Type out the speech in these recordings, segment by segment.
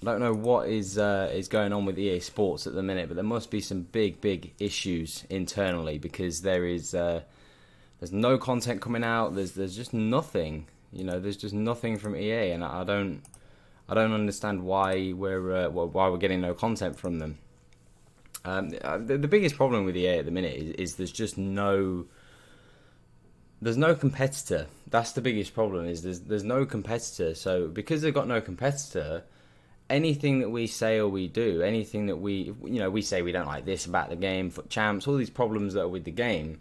I don't know what is going on with EA Sports at the minute, but there must be some big issues internally because there's no content coming out. There's just nothing. There's just nothing from EA, and I don't understand why we're getting no content from them. The biggest problem with EA at the minute is there's no competitor. That's the biggest problem. Is there's no competitor. So because they've got no competitor, anything that we say or we do, anything that we say we don't like this about the game, FUT champs, all these problems that are with the game.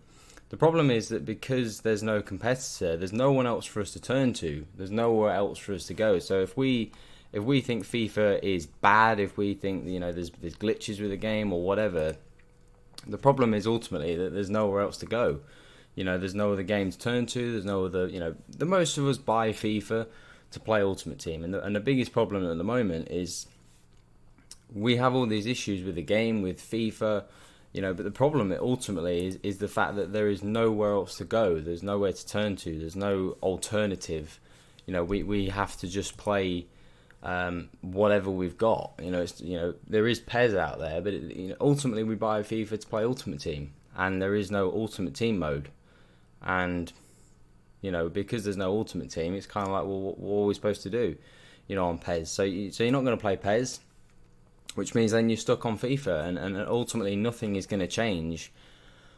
The problem is that because there's no competitor, there's no one else for us to turn to. There's nowhere else for us to go. So if we think FIFA is bad, if we think there's glitches with the game or whatever, the problem is ultimately that there's nowhere else to go. There's no other game to turn to. There's no other. The most of us buy FIFA to play Ultimate Team, and the biggest problem at the moment is we have all these issues with the game, with FIFA. But the problem ultimately is the fact that there is nowhere else to go. There's nowhere to turn to. There's no alternative. We have to just play whatever we've got. There is PES out there, but ultimately we buy FIFA to play Ultimate Team, and there is no Ultimate Team mode. And because there's no Ultimate Team, it's kind of like, well, what are we supposed to do? On PES. So you're not going to play PES. Which means then you're stuck on FIFA, and ultimately nothing is going to change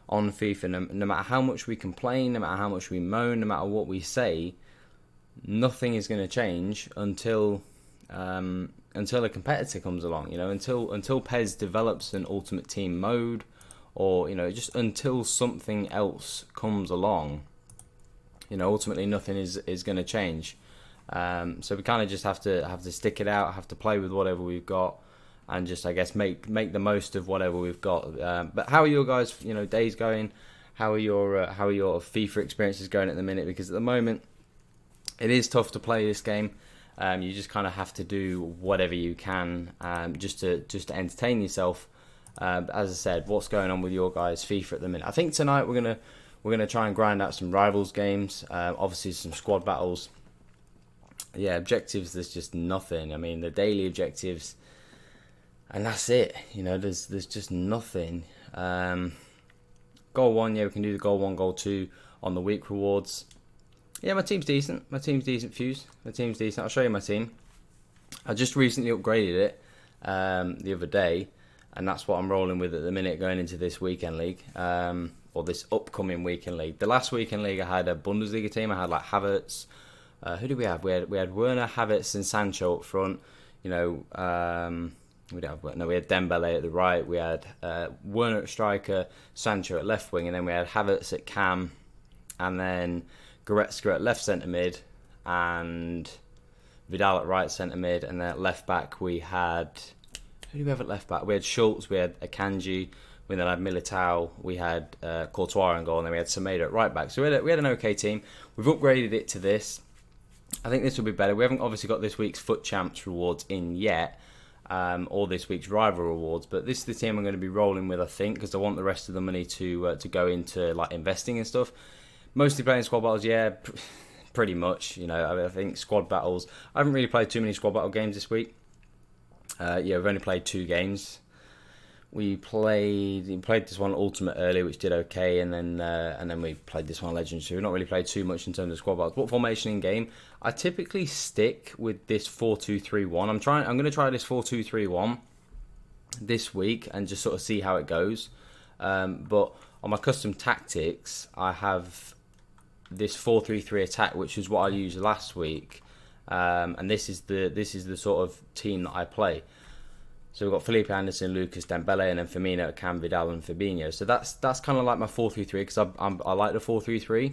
on FIFA. No matter how much we complain, no matter how much we moan, no matter what we say, nothing is going to change until a competitor comes along. Until PES develops an Ultimate Team mode, or just until something else comes along. Ultimately nothing is going to change. So we kind of just have to stick it out, have to play with whatever we've got. And just, I guess, make the most of whatever we've got. But how are your guys, days going? How are your FIFA experiences going at the minute? Because at the moment, it is tough to play this game. You just kind of have to do whatever you can, just to entertain yourself. As I said, what's going on with your guys' FIFA at the minute? I think tonight we're gonna try and grind out some rivals games. Obviously, some squad battles. Yeah, objectives. There's just nothing. I mean, the daily objectives. And that's it. There's just nothing. Goal 1, yeah, we can do the goal 1, goal 2 on the week rewards. Yeah, my team's decent. Fuse. My team's decent. I'll show you my team. I just recently upgraded it the other day, and that's what I'm rolling with at the minute going into this weekend league, or this upcoming weekend league. The last weekend league I had a Bundesliga team. I had like Havertz. Who did we have? We had Werner, Havertz, and Sancho up front. We had Dembele at the right. We had Werner at striker, Sancho at left wing, and then we had Havertz at cam, and then Goretzka at left centre mid, and Vidal at right centre mid, and then at left back we had, who do we have at left back? We had Schultz, we had Akanji, we then had Militao, we had Courtois in goal, and then we had Semedo at right back. So we had an okay team. We've upgraded it to this. I think this will be better. We haven't obviously got this week's FUT champs rewards in yet. Or this week's rival rewards, but this is the team I'm going to be rolling with, I think, because I want the rest of the money to go into like investing and stuff. Mostly playing squad battles, yeah, pretty much. I think squad battles. I haven't really played too many squad battle games this week. We've only played 2 games. We played this one Ultimate earlier, which did okay, and then we played this one Legend. So we've not really played too much in terms of squad battles. What formation in game? I typically stick with this 4-2-3-1. I'm going to try this 4-2-3-1 this week and just sort of see how it goes. But on my custom tactics, I have this 4-3-3 attack, which is what I used last week, and this is the sort of team that I play. So we've got Felipe Anderson, Lucas, Dembele, and then Firmino, Cam, Vidal, and Fabinho. So that's kind of like my 4-3-3 because I like the 4-3-3.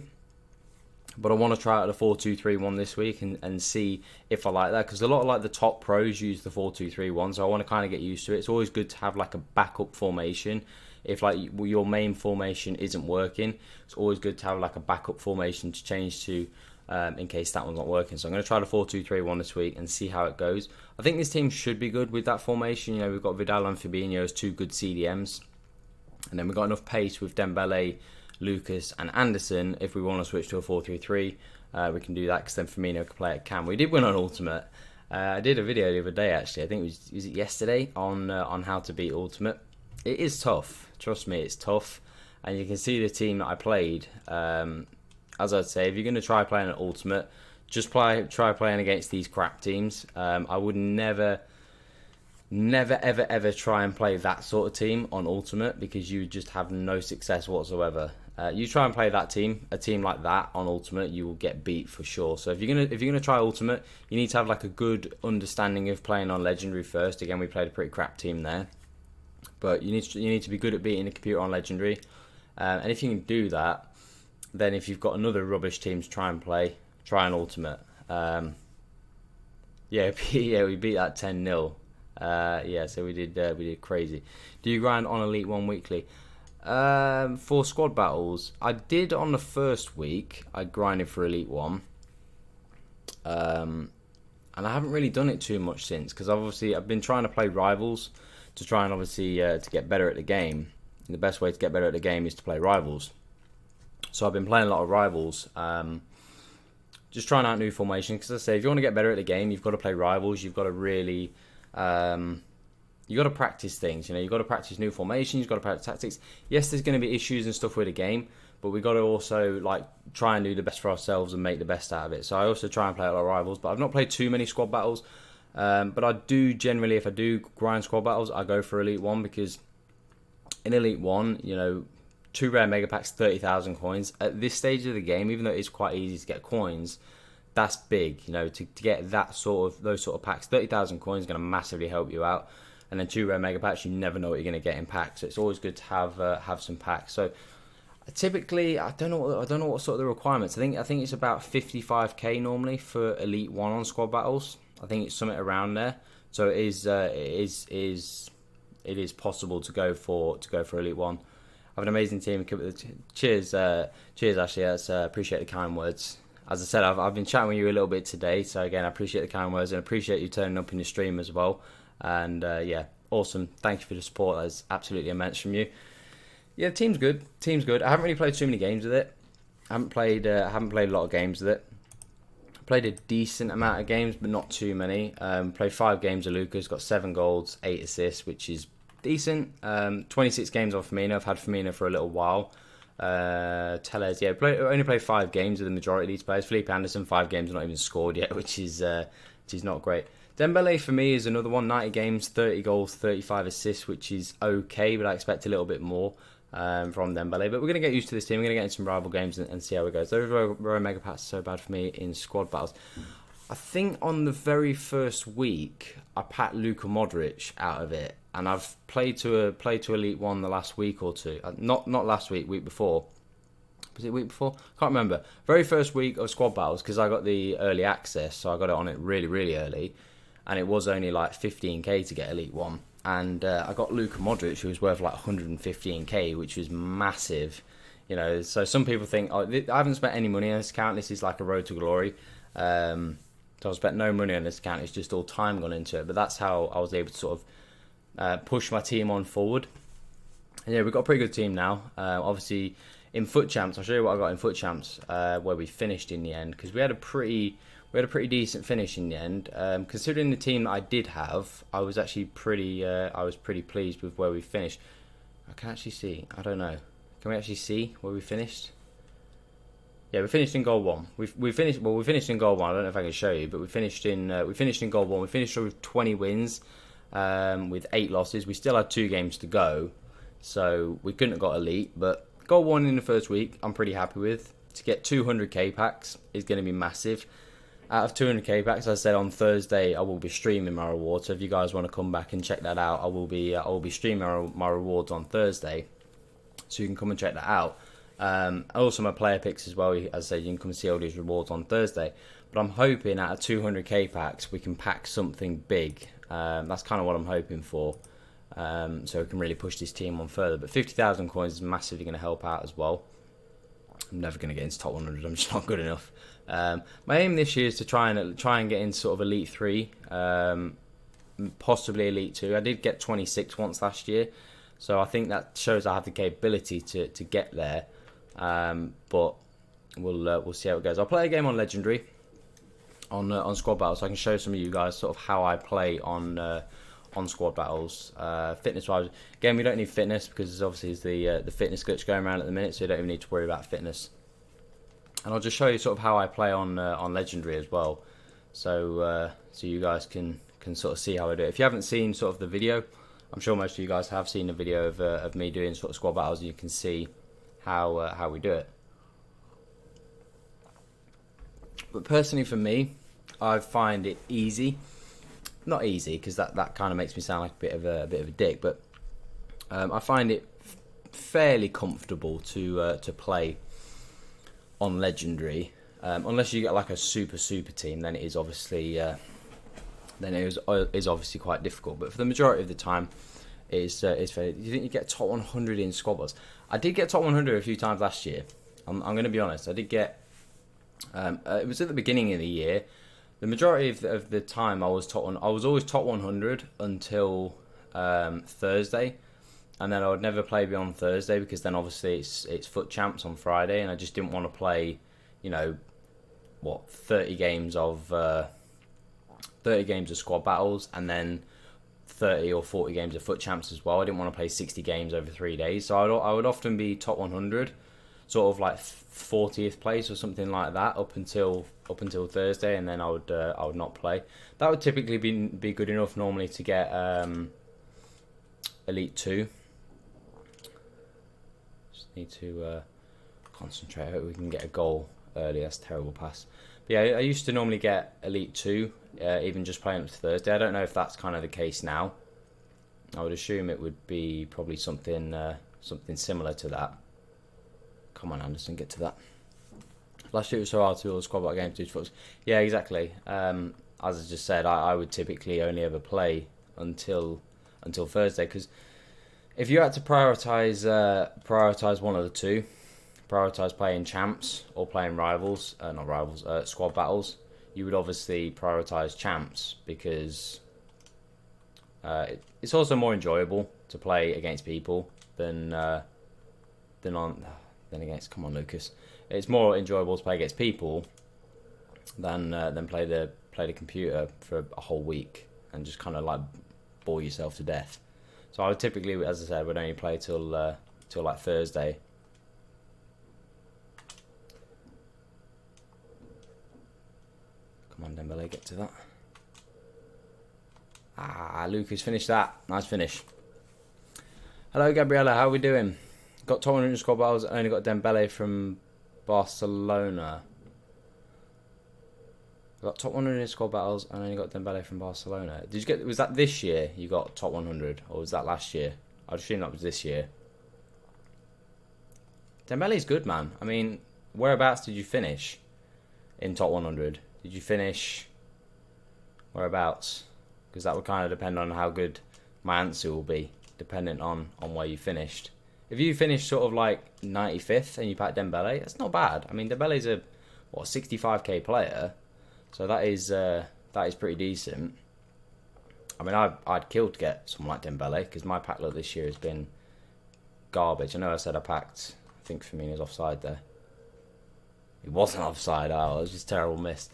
But I want to try out the 4-2-3-1 this week and see if I like that. Because a lot of like the top pros use the 4-2-3-1. So I want to kind of get used to it. It's always good to have like a backup formation. If like your main formation isn't working, it's always good to have like a backup formation to change to in case that one's not working. So I'm going to try the 4-2-3-1 this week and see how it goes. I think this team should be good with that formation. We've got Vidal and Fabinho as 2 good CDMs. And then we've got enough pace with Dembele, Lucas and Anderson. If we want to switch to a 4-3-3, we can do that because then Firmino can play at cam. We did win on Ultimate, I did a video the other day actually. I think was it yesterday on how to beat Ultimate. It is tough. Trust me, it's tough. And you can see the team that I played. As I'd say, if you're going to try playing an Ultimate, just try playing against these crap teams. I would never ever try and play that sort of team on Ultimate because you just have no success whatsoever. You try and play a team like that on Ultimate, you will get beat for sure. So if you're gonna try Ultimate, you need to have like a good understanding of playing on Legendary first. Again, we played a pretty crap team there, but you need to be good at beating the computer on Legendary. And if you can do that, then if you've got another rubbish team to try and play, try an Ultimate. We beat that 10-0. So we did crazy. Do you grind on Elite 1 weekly? For squad battles, I did on the first week. I grinded for Elite 1. And I haven't really done it too much since, because I've been trying to play Rivals to try and obviously to get better at the game. And the best way to get better at the game is to play Rivals. So I've been playing a lot of Rivals, just trying out new formations. Because I say, if you want to get better at the game, you've got to play Rivals. You've got to really, you got to practice things. You know, you've got to practice new formations. You've got to practice tactics. Yes, there's going to be issues and stuff with the game, but we've got to also like try and do the best for ourselves and make the best out of it. So I also try and play a lot of Rivals, but I've not played too many squad battles. But I do generally, if I do grind squad battles, I go for Elite 1, because in Elite 1, you know, 2 rare mega packs, 30,000 coins. At this stage of the game, even though it's quite easy to get coins, that's big. You know, to get those sort of packs, 30,000 coins is going to massively help you out. And then 2 rare mega packs, you never know what you're going to get in packs. So it's always good to have some packs. So typically, I don't know what sort of the requirements. I think it's about 55k normally for Elite 1 on squad battles. I think it's something around there. So it is possible to go for Elite 1. I have an amazing team. Cheers, Ashley. Appreciate the kind words. As I said, I've been chatting with you a little bit today. So again, I appreciate the kind words and appreciate you turning up in the stream as well. And awesome. Thank you for the support. That's absolutely immense from you. Yeah, the team's good. I haven't really played too many games with it. I haven't played a lot of games with it. Played a decent amount of games, but not too many. Played 5 games of Lucas, got 7 goals, 8 assists, which is decent. 26 games on Firmino. I've had Firmino for a little while. Tellez, only played 5 games with the majority of these players. Felipe Anderson, 5 games, not even scored yet, which is not great. Dembele for me is another one. 90 games, 30 goals, 35 assists, which is okay, but I expect a little bit more from Dembele. But we're going to get used to this team. We're going to get in some rival games and see how it goes. Those Royal Mega Packs are so bad for me in squad battles. I think on the very first week, I packed Luka Modric out of it, and I've played to Elite 1 the last week or two. Not last week, week before. Was it week before? Can't remember. Very first week of squad battles, because I got the early access, so I got it on it really, really early, and it was only like 15k to get Elite 1. And I got Luka Modric, who was worth like 115k, which was massive. You know, so some people think, I haven't spent any money on this account. This is like a road to glory. So I've spent no money on this account. It's just all time gone into it. But that's how I was able to sort of push my team on forward. And yeah, we've got a pretty good team now. Obviously, in Foot Champs, I'll show you what I got in Foot Champs, where we finished in the end, because we had a pretty decent finish in the end. Considering the team that I did have, I was actually pretty pleased with where we finished. I can actually see. I don't know. Can we actually see where we finished? Yeah, we finished in goal 1. We finished in goal 1. I don't know if I can show you, but we finished in goal 1. We finished with 20 wins, with 8 losses. We still had 2 games to go, so we couldn't have got elite. But goal 1 in the first week, I'm pretty happy with. To get 200k packs is going to be massive. Out of 200k packs, as I said on Thursday, I will be streaming my rewards. So if you guys want to come back and check that out, I will be streaming my rewards on Thursday, so you can come and check that out. Also my player picks as well. As I said, you can come and see all these rewards on Thursday. But I'm hoping out of 200k packs, we can pack something big. That's kind of what I'm hoping for. So we can really push this team on further. But 50,000 coins is massively going to help out as well. I'm never going to get into top 100. I'm just not good enough. My aim this year is to try and get in sort of Elite 3, possibly Elite 2. I did get 26 once last year, so I think that shows I have the capability to get there. But we'll see how it goes. I'll play a game on Legendary on squad battles, so I can show some of you guys sort of how I play on squad battles. Fitness wise, again, we don't need fitness because obviously it's the fitness glitch going around at the minute, so you don't even need to worry about fitness. And I'll just show you sort of how I play on legendary as well, so you guys can sort of see how I do it. If you haven't seen sort of the video, I'm sure most of you guys have seen a video of me doing sort of squad battles, and you can see how we do it. But personally, for me, I find it easy. Not easy because that kind of makes me sound like a bit of a dick, but I find it fairly comfortable to play on legendary, unless you get like a super team, then it is obviously quite difficult. But for the majority of the time, it's fair. You think you get top 100 in squad battles? I did get top 100 a few times last year. I'm going to be honest. I did get. It was at the beginning of the year. The majority of the time I was always top 100 until Thursday, and then I would never play beyond Thursday because then obviously it's foot champs on Friday, and I just didn't want to play, 30 games of squad battles and then 30 or 40 games of foot champs as well. I didn't want to play 60 games over 3 days, so I would often be top 100, sort of like 40th place or something like that up until Thursday, and then I would not play. That would typically be good enough normally to get Elite 2. Just need to concentrate. I hope we can get a goal early. That's a terrible pass. But yeah, I used to normally get Elite 2, even just playing up to Thursday. I don't know if that's kind of the case now. I would assume it would be probably something similar to that. Come on, Anderson, get to that. Last year it was so hard to do all the squad battle games to foots. Yeah, exactly. As I just said, I would typically only ever play until Thursday, because if you had to prioritize one of the two, prioritize playing champs or playing squad battles, you would obviously prioritize champs because it's also more enjoyable to play against people than against. Come on, Lucas. It's more enjoyable to play against people than play the computer for a whole week and just kind of like bore yourself to death. So I would typically, as I said, would only play till like Thursday. Come on, Dembele, get to that. Lucas, finish that. Nice finish. Hello, Gabriella. How are we doing? Got top 100 squad battles. Only got Dembele from Barcelona. Got top 100 squad battles and only got Dembele from Barcelona. Was that this year you got top 100, or was that last year? I'd assume that was this year. Dembele's good, man. I mean, whereabouts did you finish in top 100? Did you finish whereabouts? Because that would kind of depend on how good my answer will be, depending on where you finished. If you finish sort of like 95th and you pack Dembele, that's not bad. I mean, Dembele's a 65k player, so that is pretty decent. I mean, I'd kill to get someone like Dembele because my pack luck this year has been garbage. I know I said I packed, I think Firmino's offside there. He wasn't offside. It was just a terrible miss.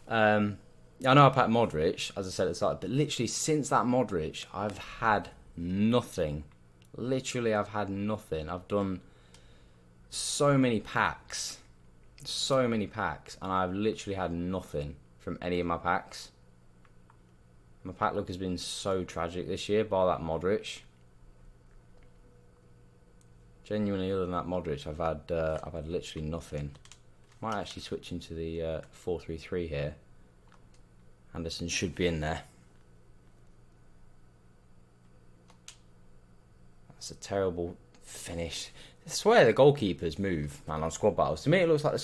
I know I packed Modric, as I said at the start, but literally since that Modric, I've had nothing. Literally, I've had nothing. I've done so many packs, and I've literally had nothing from any of my packs. My pack luck has been so tragic this year, bar that Modric. Genuinely, other than that Modric, I've had literally nothing. Might actually switch into the 4-3-3 here. Anderson should be in there. That's a terrible finish. I swear the goalkeepers move, man, on squad battles. To me, it looks like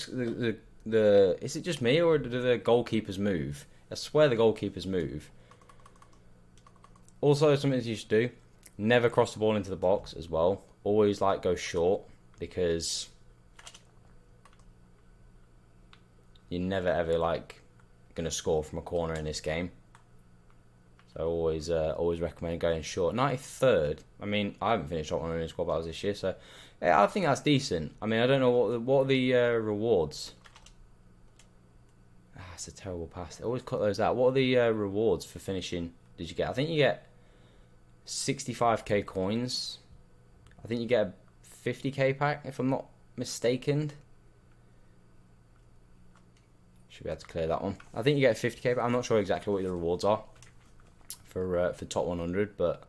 the is it just me, or do the goalkeepers move? I swear the goalkeepers move. Also, something that you should do: never cross the ball into the box as well. Always go short, because you're never ever going to score from a corner in this game. So always recommend going short. 93rd. I mean, I haven't finished top 100 in squad battles this year, so yeah, I think that's decent. I mean, I don't know what are the rewards. That's a terrible pass. They always cut those out. What are the rewards for finishing? Did you get? I think you get 65k coins. I think you get a 50k pack, if I'm not mistaken. Should be able to clear that one. I think you get a 50k, but I'm not sure exactly what the rewards are for top 100. But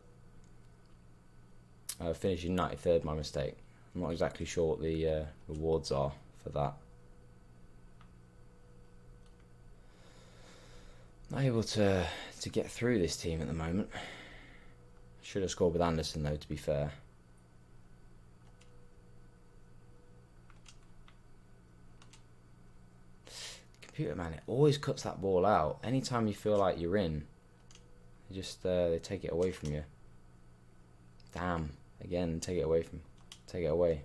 finishing 93rd, my mistake. I'm not exactly sure what the rewards are for that. Not able to get through this team at the moment. Should have scored with Anderson though, to be fair. Computer, man, it always cuts that ball out. Anytime you feel like you're in, they just they take it away from you. Damn. Again, take it away from. Take it away.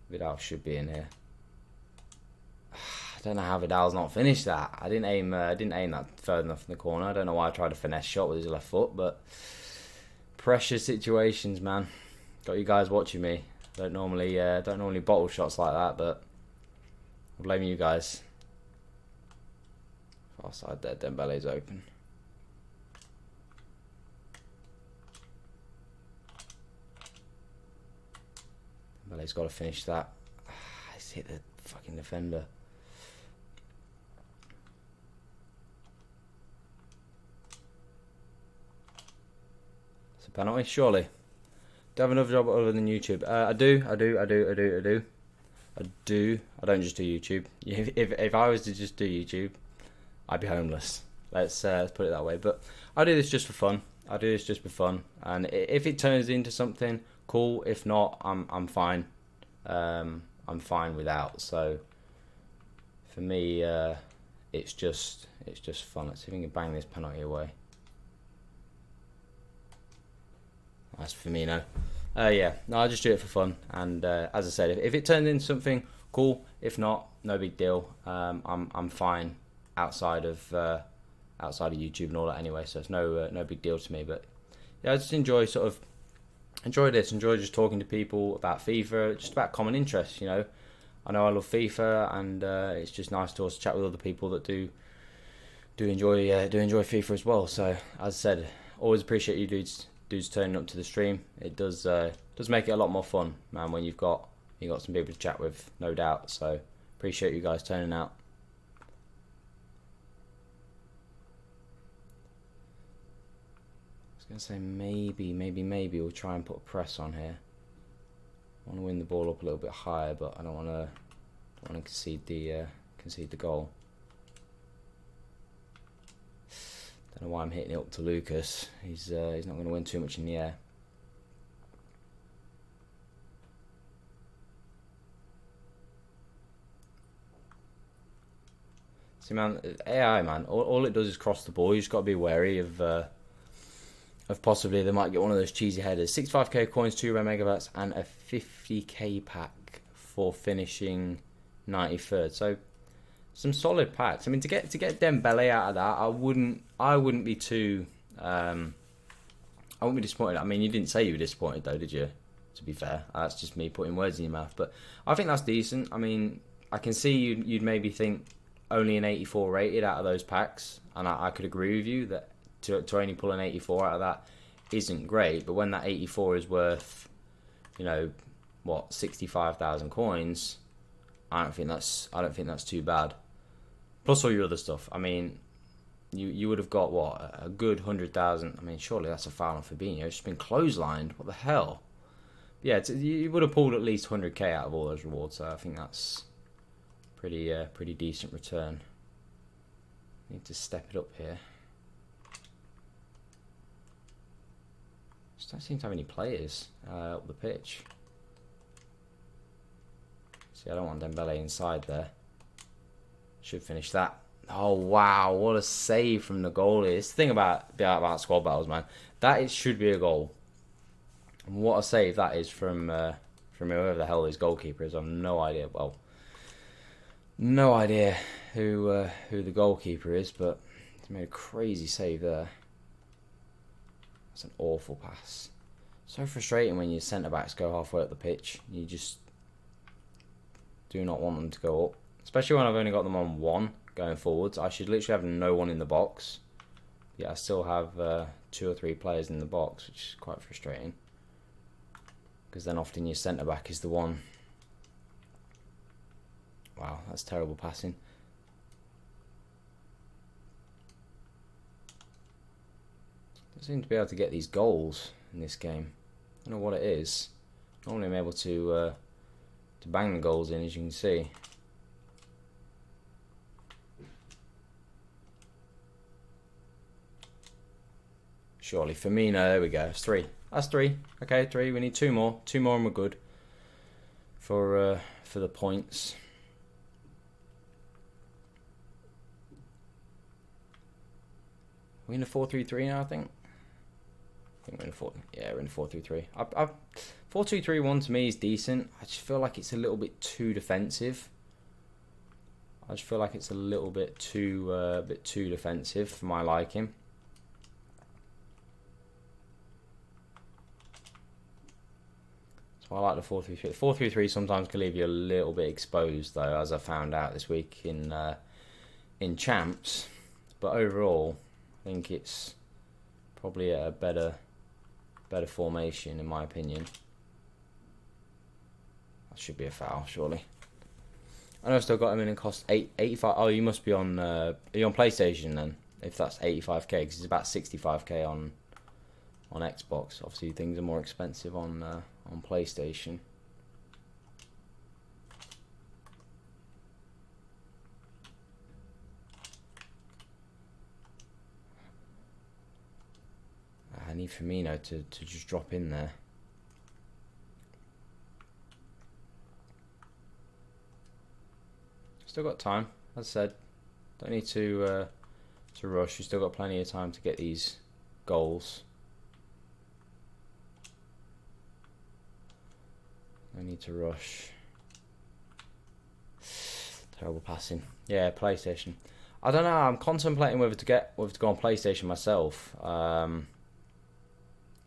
Vidal should be in here. I don't know how Vidal's not finished that. I didn't aim that further enough in the corner. I don't know why I tried a finesse shot with his left foot, but pressure situations, man. Got you guys watching me. Don't normally bottle shots like that, but I blame you guys. Far side there, Dembele's open. Dembele's got to finish that. He's hit the fucking defender. It's a penalty, surely. Do you have another job other than YouTube? I do. I don't just do YouTube. If I was to just do YouTube, I'd be homeless. Let's put it that way. But I do this just for fun. And if it turns into something, cool. If not, I'm fine. I'm fine without. So for me, it's just fun. Let's see if we can bang this penalty away. That's Firmino. Yeah, no, I just do it for fun. And as I said, if it turns into something, cool. If not, no big deal. I'm fine outside of YouTube and all that anyway. So it's no big deal to me. But yeah, I just enjoy this. Enjoy just talking to people about FIFA, just about common interests. You know, I know I love FIFA, and it's just nice to also chat with other people that do enjoy FIFA as well. So as I said, always appreciate you dudes turning up to the stream. It does make it a lot more fun, man, when you got some people to chat with, no doubt. So appreciate you guys turning out. I was gonna say maybe we'll try and put a press on here. I want to win the ball up a little bit higher, but I don't want to concede the goal. Don't know why I'm hitting it up to Lucas. He's not going to win too much in the air. See, man, AI, man, all it does is cross the ball. You just got to be wary of possibly they might get one of those cheesy headers. 65k coins, 2 red megabytes, and a 50k pack for finishing 93rd. So some solid packs. I mean, to get Dembele out of that, I wouldn't be too. I wouldn't be disappointed. I mean, you didn't say you were disappointed though, did you? To be fair, that's just me putting words in your mouth. But I think that's decent. I mean, I can see you'd maybe think only an 84 rated out of those packs, and I could agree with you that to only pull an 84 out of that isn't great. But when that 84 is worth, 65,000 coins, I don't think that's too bad. Plus all your other stuff. I mean, you would have got a good 100,000. I mean, surely that's a foul on Fabinho. It's just been clotheslined. What the hell? Yeah, you would have pulled at least 100k out of all those rewards. So I think that's pretty decent return. Need to step it up here. Just don't seem to have any players up the pitch. See, I don't want Dembele inside there. Should finish that. Oh, wow. What a save from the goalie. It's the thing about squad battles, man. That should be a goal. And what a save that is from whoever the hell his goalkeeper is. I've no idea. Well, no idea who the goalkeeper is, but he's Made a crazy save there. That's an awful pass. So frustrating when your centre-backs go halfway up the pitch. You just do not want them to go up. Especially when I've only got them on one going forwards. I should literally have no one in the box. Yeah, I still have 2 or 3 players in the box, which is quite frustrating. Because then often your centre-back is the one. Wow, that's terrible passing. I seem to be able to get these goals in this game. I don't know what it is. Normally I'm able to bang the goals in, as you can see. Surely Firmino, there we go. It's 3. That's 3. Okay, 3. We need 2 more. 2 more and we're good for the points. We're in a 4-3-3 now, I think. We're in a 4. Yeah, we're in a 4-3-3. 4-2-3-1 to me is decent. I just feel like it's a little bit too defensive. I just feel like it's a little bit too defensive for my liking. So I like the 4-3-3. The 4-3-3 sometimes can leave you a little bit exposed, though, as I found out this week in champs. But overall, I think it's probably a better formation, in my opinion. That should be a foul, surely. I know I still got him in and cost 85. Oh, you must be on. Are you on PlayStation then? If that's 85k, because it's about 65k on Xbox. Obviously, things are more expensive on PlayStation. I need Firmino to just drop in there. Still got time, as I said. Don't need to rush. You've still got plenty of time to get these goals. No need to rush. Terrible passing. Yeah, PlayStation. I don't know. I'm contemplating whether to go on PlayStation myself.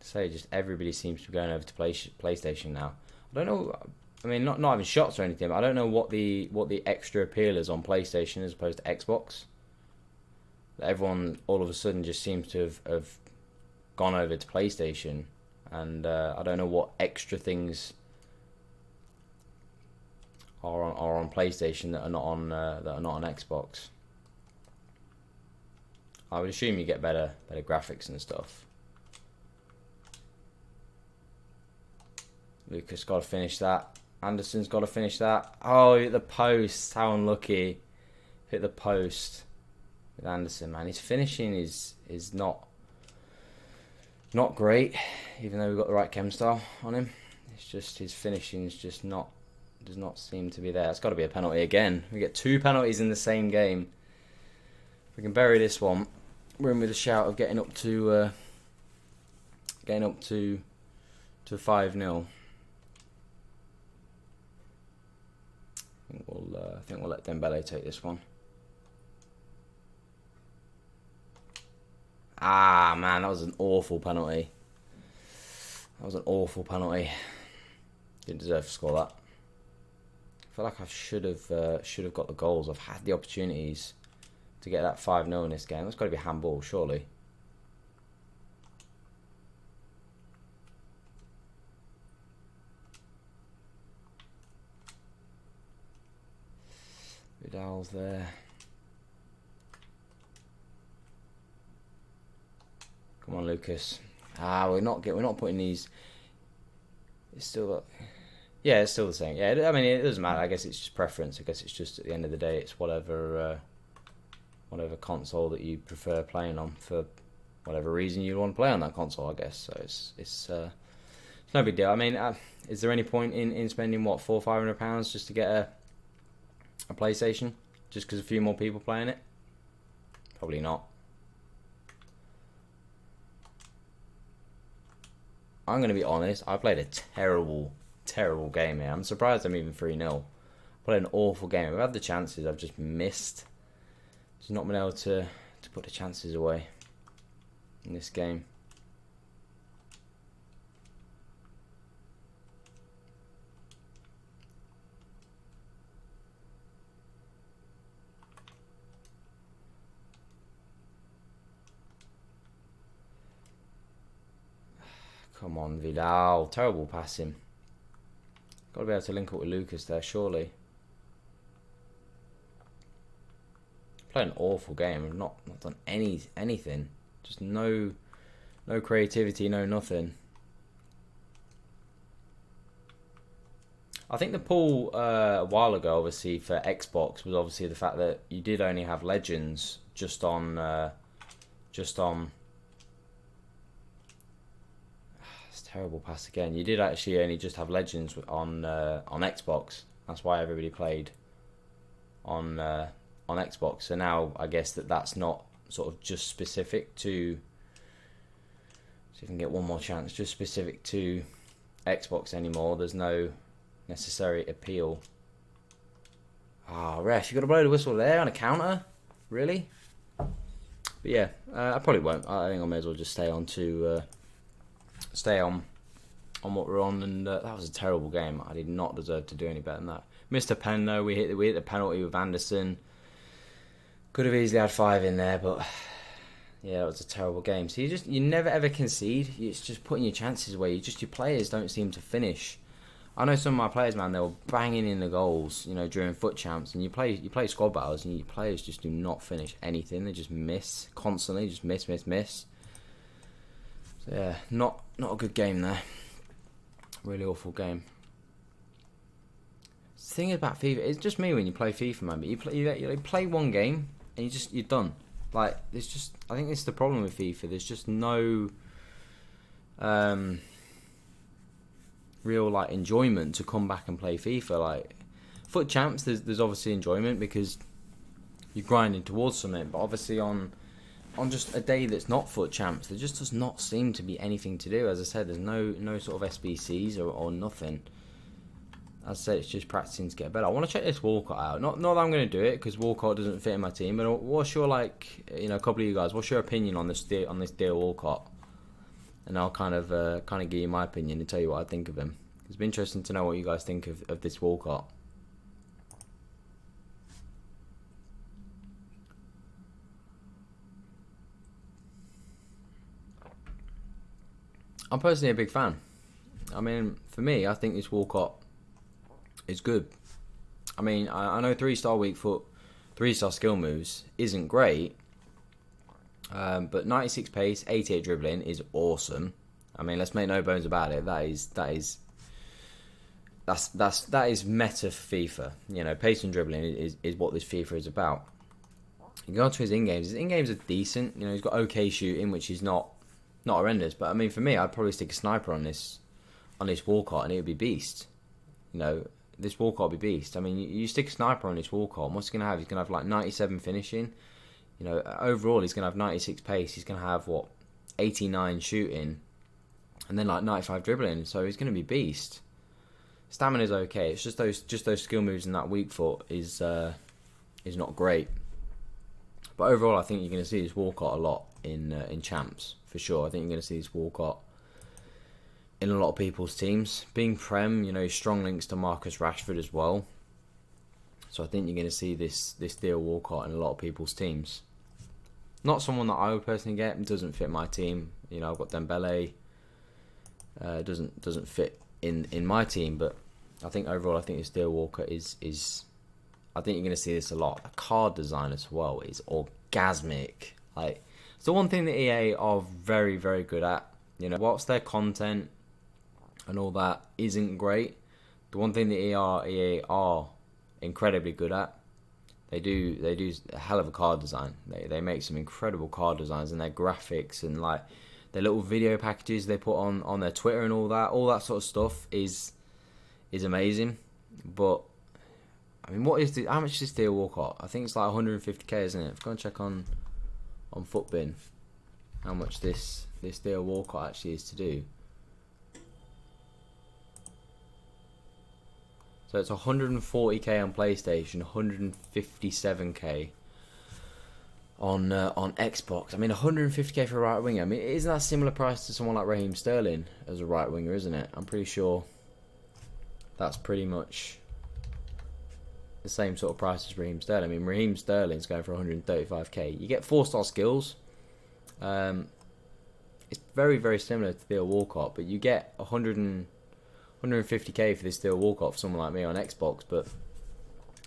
Say just everybody seems to be going over to PlayStation now. I don't know. I mean, not having shots or anything, but I don't know what the extra appeal is on PlayStation as opposed to Xbox. Everyone all of a sudden just seems to have gone over to PlayStation, and I don't know what extra things are on PlayStation that are not on Xbox. I would assume you get better graphics and stuff. Lucas got to finish that. Anderson's got to finish that. Oh, hit the post. How unlucky. Hit the post with Anderson, man. His finishing is not great, even though we've got the right chem style on him. It's just his finishing is just does not seem to be there. It's got to be a penalty again. We get 2 penalties in the same game. If we can bury this one, we're in with a shout of getting up to 5-0. I think we'll let Dembele take this one. Ah, man, that was an awful penalty. Didn't deserve to score that. I feel like I should have got the goals. I've had the opportunities to get that 5-0 in this game. That's got to be handball, surely. Vidal's there. Come on, Lucas. We're not putting these. It's still, yeah, it's still the same. Yeah, I mean, it doesn't matter. I guess it's just preference. I guess it's just at the end of the day, it's whatever console that you prefer playing on for whatever reason you want to play on that console. I guess so. It's no big deal. I mean, is there any point in spending £400-500 just to get a PlayStation just because a few more people playing it? Probably not. I'm going to be honest, I played a terrible game here. I'm surprised I'm even 3-0. Played an awful game. I've had the chances, I've just missed. Just not been able to to put the chances away in this game. Come on, Vidal. Terrible passing. Got to be able to link up with Lucas there, surely. Played an awful game. I've not done anything. Just no creativity, no nothing. I think the pull a while ago, obviously, for Xbox was obviously the fact that you did only have Legends just on terrible pass again. You did actually only just have Legends on Xbox. That's why everybody played on Xbox. So now I guess that's not sort of just specific to. See if I can get one more chance. Just specific to Xbox anymore. There's no necessary appeal. Ah, ref, you got to blow the whistle there on a counter, really? But yeah, I probably won't. I think I may as well just stay on what we're on, and that was a terrible game. I did not deserve to do any better than that. Missed a pen though. We hit the penalty with Anderson. Could have easily had 5 in there, but yeah, it was a terrible game. So you never ever concede. It's just putting your chances away. Your players don't seem to finish. I know some of my players, man, they were banging in the goals, during FUT champs, and you play squad battles, and your players just do not finish anything. They just miss constantly, just miss. So yeah, not a good game there. Really awful game. The thing about FIFA, it's just me when you play FIFA, man. But you play one game and you're done. Like I think it's the problem with FIFA. There's just no real enjoyment to come back and play FIFA. Like FUT champs, there's obviously enjoyment because you're grinding towards something. But obviously on just a day that's not FUT champs, there just does not seem to be anything to do. As I said, there's no sort of Sbc'S or nothing. As I said, it's just practicing to get better. I want to check this Walcott out. Not that I'm going to do it because Walcott doesn't fit in my team. But what's your a couple of you guys? What's your opinion on this deal Walcott? And I'll kind of give you my opinion and tell you what I think of him. It's been interesting to know what you guys think of this Walcott. I'm personally a big fan. I mean, for me, I think this Walcott is good. I mean, I know 3-star weak foot, 3-star skill moves isn't great, but 96 pace, 88 dribbling is awesome. I mean, let's make no bones about it. That is meta for FIFA. Pace and dribbling is what this FIFA is about. You go on to his in-games. His in-games are decent. He's got okay shooting, which is not horrendous, but I mean, for me, I'd probably stick a sniper on this Walcott, and it would be beast. This Walcott would be beast. I mean, you stick a sniper on this Walcott, and what's he gonna have? He's gonna have 97 finishing. Overall, he's gonna have 96 pace. He's gonna have 89 shooting, and then 95 dribbling. So he's gonna be beast. Stamina's okay. It's just those skill moves in that weak foot is not great. But overall, I think you're gonna see this Walcott a lot in champs. For sure, I think you're going to see this Walcott in a lot of people's teams. Being Prem, strong links to Marcus Rashford as well. So I think you're going to see this deal Walcott in a lot of people's teams. Not someone that I would personally get. It doesn't fit my team. I've got Dembele. Doesn't fit in my team. But I think overall, I think this deal Walker is. I think you're going to see this a lot. The card design as well is orgasmic. It's the one thing that EA are very, very good at. Whilst their content and all that isn't great, the one thing that EA are incredibly good at, they do a hell of a card design. They make some incredible card designs, and their graphics and their little video packages they put on their Twitter and all that sort of stuff is amazing. But I mean, how much is this deal Walcott? I think it's 150k, isn't it? I've got to check on Footbin how much this deal Walcott actually is to do. So it's 140k on PlayStation, 157k on Xbox. I mean, 150k for a right winger. I mean, isn't that similar price to someone like Raheem Sterling as a right winger, isn't it? I'm pretty sure that's pretty much the same sort of price as Raheem Sterling. I mean, Raheem Sterling's going for 135k. You get 4-star skills. It's very, very similar to Theo Walcott, but you get 150k for this Theo Walcott for someone like me on Xbox. But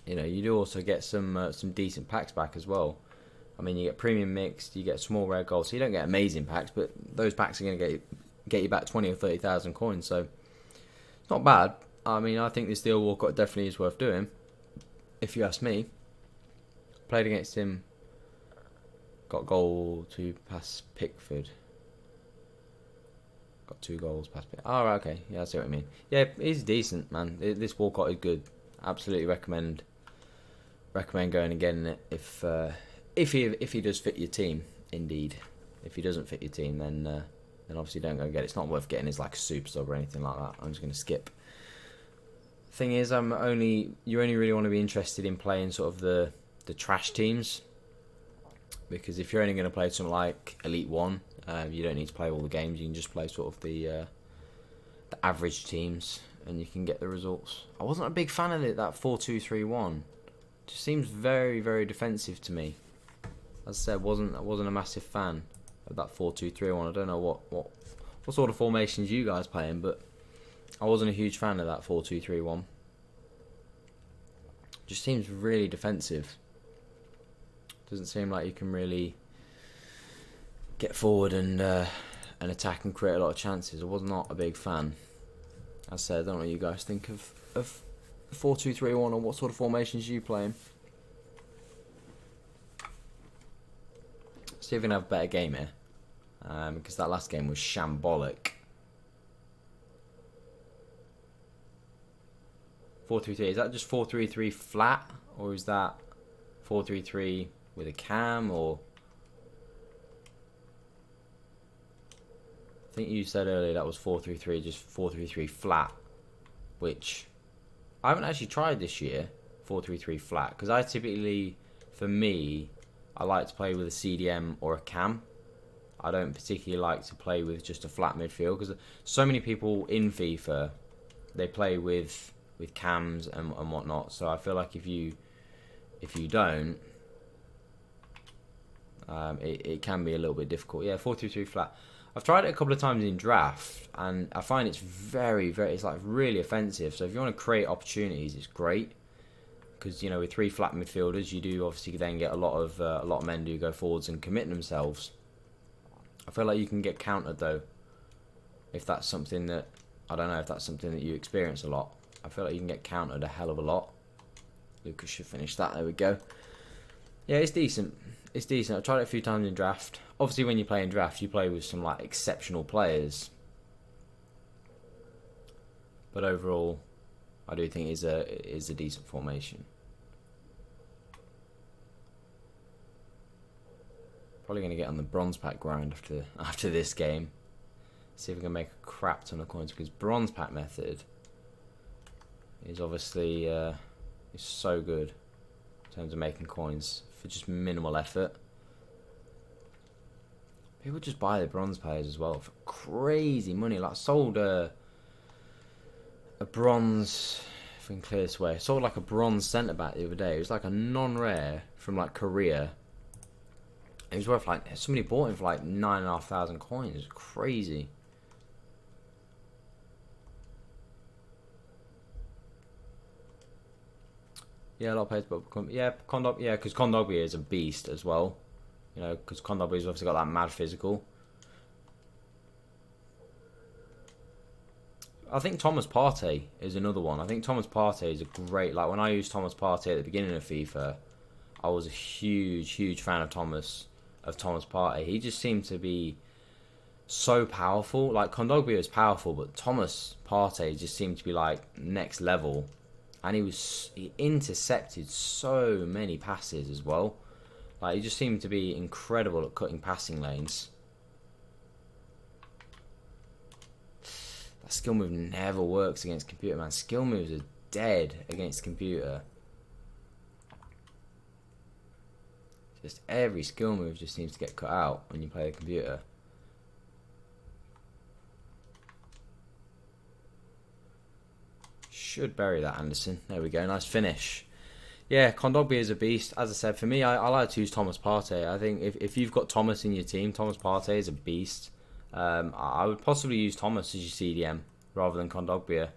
you know, you do also get some decent packs back as well. I mean, you get premium mixed, you get small rare gold, so you don't get amazing packs, but those packs are going to get you back 20 or 30,000 coins, so it's not bad. I mean, I think this Theo Walcott definitely is worth doing, if you ask me. Played against him, got goal to pass Pickford. Got 2 goals past Pickford. Oh, right, okay, yeah, I see what I mean. Yeah, he's decent, man. This Walcott is good. Absolutely recommend going and getting it if he does fit your team. Indeed, if he doesn't fit your team, then obviously don't go and get it. It's not worth getting as like a super sub or anything like that. I'm just going to skip. Thing is, you only really want to be interested in playing sort of the trash teams, because if you're only going to play something like Elite 1, you don't need to play all the games. You can just play sort of the average teams, and you can get the results. I wasn't a big fan of it, that 4-2-3-1. Just seems very, very defensive to me. As I said, I wasn't a massive fan of that 4-2-3-1. I don't know what sort of formations you guys playing, but I wasn't a huge fan of that 4-2-3-1. Just seems really defensive. Doesn't seem like you can really get forward and attack and create a lot of chances. I was not a big fan. As I said, I don't know what you guys think of 4-2-3-1 or what sort of formations you playing. See if we can have a better game here, because that last game was shambolic. 4-3-3, is that just 4-3-3 flat, or is that 4-3-3 with a cam, or... I think you said earlier that was 4-3-3, just 4-3-3 flat, which I haven't actually tried this year, 4-3-3 flat, because I typically, for me, I like to play with a CDM or a cam. I don't particularly like to play with just a flat midfield, because so many people in FIFA, they play with cams and whatnot. So I feel like if you don't, it can be a little bit difficult. Yeah, 4-2-3 flat. I've tried it a couple of times in draft, and I find it's very, very, it's like really offensive. So if you want to create opportunities, it's great. Because, you know, with 3 flat midfielders, you do obviously then get a lot of men do go forwards and commit themselves. I feel like you can get countered though, if that's something that, I don't know if that's something that you experience a lot. I feel like you can get countered a hell of a lot. Lucas should finish that. There we go. Yeah, it's decent. It's decent. I've tried it a few times in draft. Obviously, when you play in draft, you play with some like exceptional players. But overall, I do think it is a decent formation. Probably going to get on the bronze pack grind after this game. See if we can make a crap ton of coins, because bronze pack method is obviously is so good in terms of making coins for just minimal effort. People just buy the bronze players as well for crazy money. Like, I sold a bronze, if we can clear this way, I sold like a bronze centre back the other day. It was like a non-rare from like Korea. It was worth like, somebody bought him for like 9,500 coins. It was crazy. Yeah, a lot of players, but yeah, because Kondogbia is a beast as well. You know, because Kondogbia's obviously got that mad physical. I think Thomas Partey is another one. I think Thomas Partey is a great... Like, when I used Thomas Partey at the beginning of FIFA, I was a huge, huge fan of Thomas Partey. He just seemed to be so powerful. Like, Kondogbia is powerful, but Thomas Partey just seemed to be, like, next level. And he intercepted so many passes as well. Like, he just seemed to be incredible at cutting passing lanes. That skill move never works against computer, man. Skill moves are dead against computer. Just every skill move just seems to get cut out when you play the computer. Should bury that, Anderson. There we go. Nice finish. Yeah, Kondogbia is a beast. As I said, for me, I like to use Thomas Partey. I think if you've got Thomas in your team, Thomas Partey is a beast. I would possibly use Thomas as your CDM rather than Kondogbia.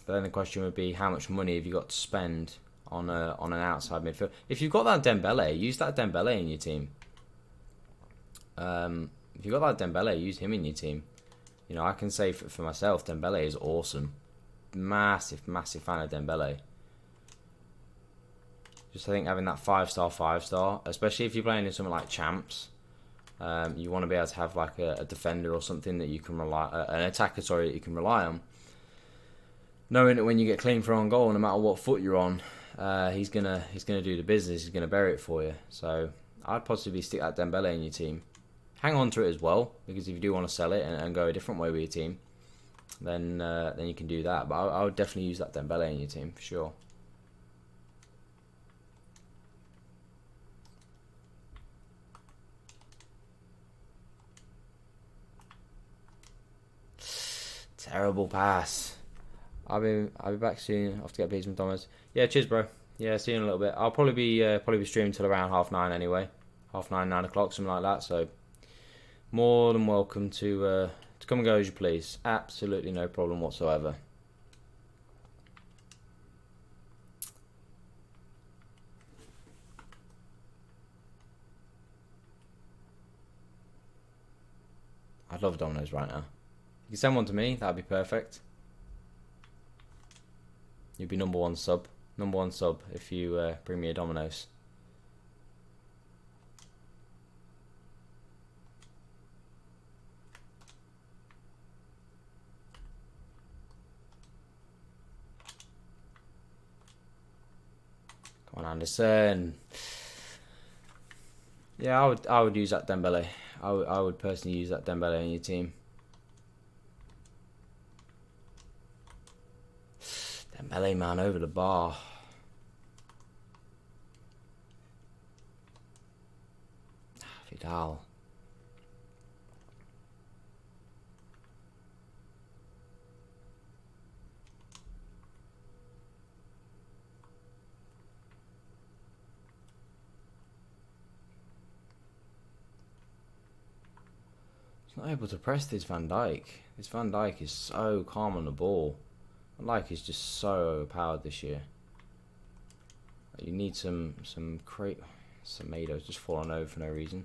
But then the question would be, how much money have you got to spend on an outside midfield? If you've got that Dembele, use that Dembele in your team. If you've got that Dembele, use him in your team. You know, I can say for myself, Dembele is awesome. Massive fan of Dembele. Just I think having that 5-star, especially if you're playing in something like Champs, you want to be able to have like a defender or something that you can rely, an attacker, sorry, that you can rely on. Knowing that when you get clean for on goal, no matter what foot you're on, he's gonna do the business. He's gonna bury it for you. So I'd possibly stick that Dembele in your team. Hang on to it as well, because if you do want to sell it and go a different way with your team, then you can do that. But I would definitely use that Dembele in your team for sure. Terrible pass. I'll be back soon. I have to get beats from Thomas. Yeah, cheers, bro. Yeah, see you in a little bit. I'll probably be streaming till around 9:30 anyway. 9:30, 9 o'clock, something like that. So more than welcome to come and go as you please. Absolutely no problem whatsoever. I'd love Domino's right now. You can send one to me, that'd be perfect. You'd be number one sub if you bring me a Domino's. Come on, Anderson. Yeah, I would use that Dembele. I would personally use that Dembele in your team. Dembele, man, over the bar. Vidal. He's not able to press this Van Dijk. This Van Dijk is so calm on the ball. Van Dijk is just so overpowered this year. You need some tomatoes just falling over for no reason.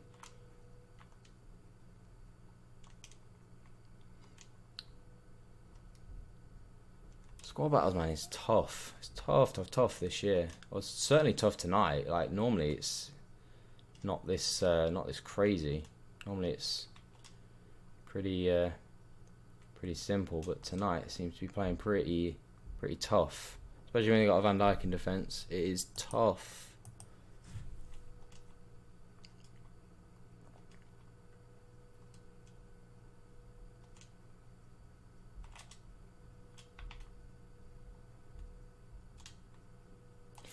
Squad battles, man, is tough. It's tough this year. Well, it's certainly tough tonight. Like normally, it's not this crazy. Normally, it's pretty simple. But tonight, it seems to be playing pretty tough. Especially when you got a Van Dijk in defence, it is tough.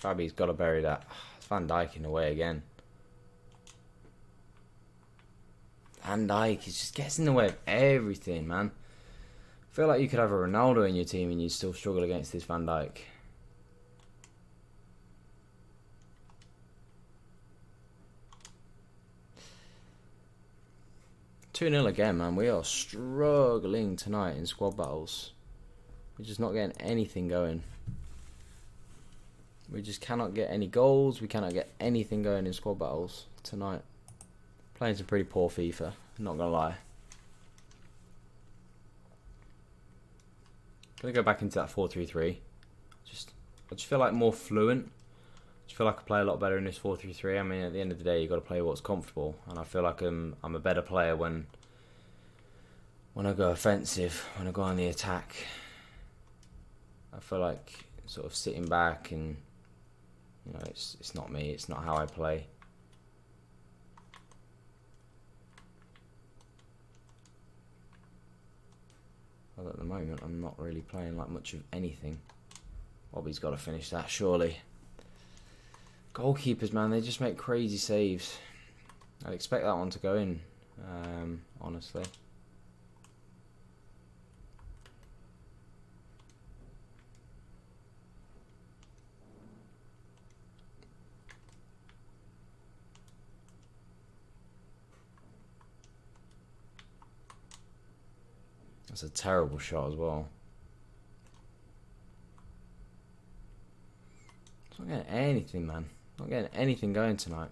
Fabi's got to bury that. It's Van Dijk in the way again. Van Dijk just gets in the way of everything, man. I feel like you could have a Ronaldo in your team and you'd still struggle against this Van Dijk. Two 2-0 again, man. We are struggling tonight in squad battles. We're just not getting anything going. We just cannot get any goals. We cannot get anything going in squad battles tonight. Playing some pretty poor FIFA, not gonna lie. Gonna go back into that 4-3-3. I just feel like more fluent. I just feel like I play a lot better in this 4-3-3. I mean, at the end of the day, you got to play what's comfortable, and I feel like I'm a better player when I go offensive, when I go on the attack. I feel like sort of sitting back and, you know, it's not me. It's not how I play. Well, at the moment, I'm not really playing like much of anything. Bobby's got to finish that, surely. Goalkeepers, man, they just make crazy saves. I'd expect that one to go in, honestly. That's a terrible shot as well. It's not getting anything, man. Not getting anything going tonight.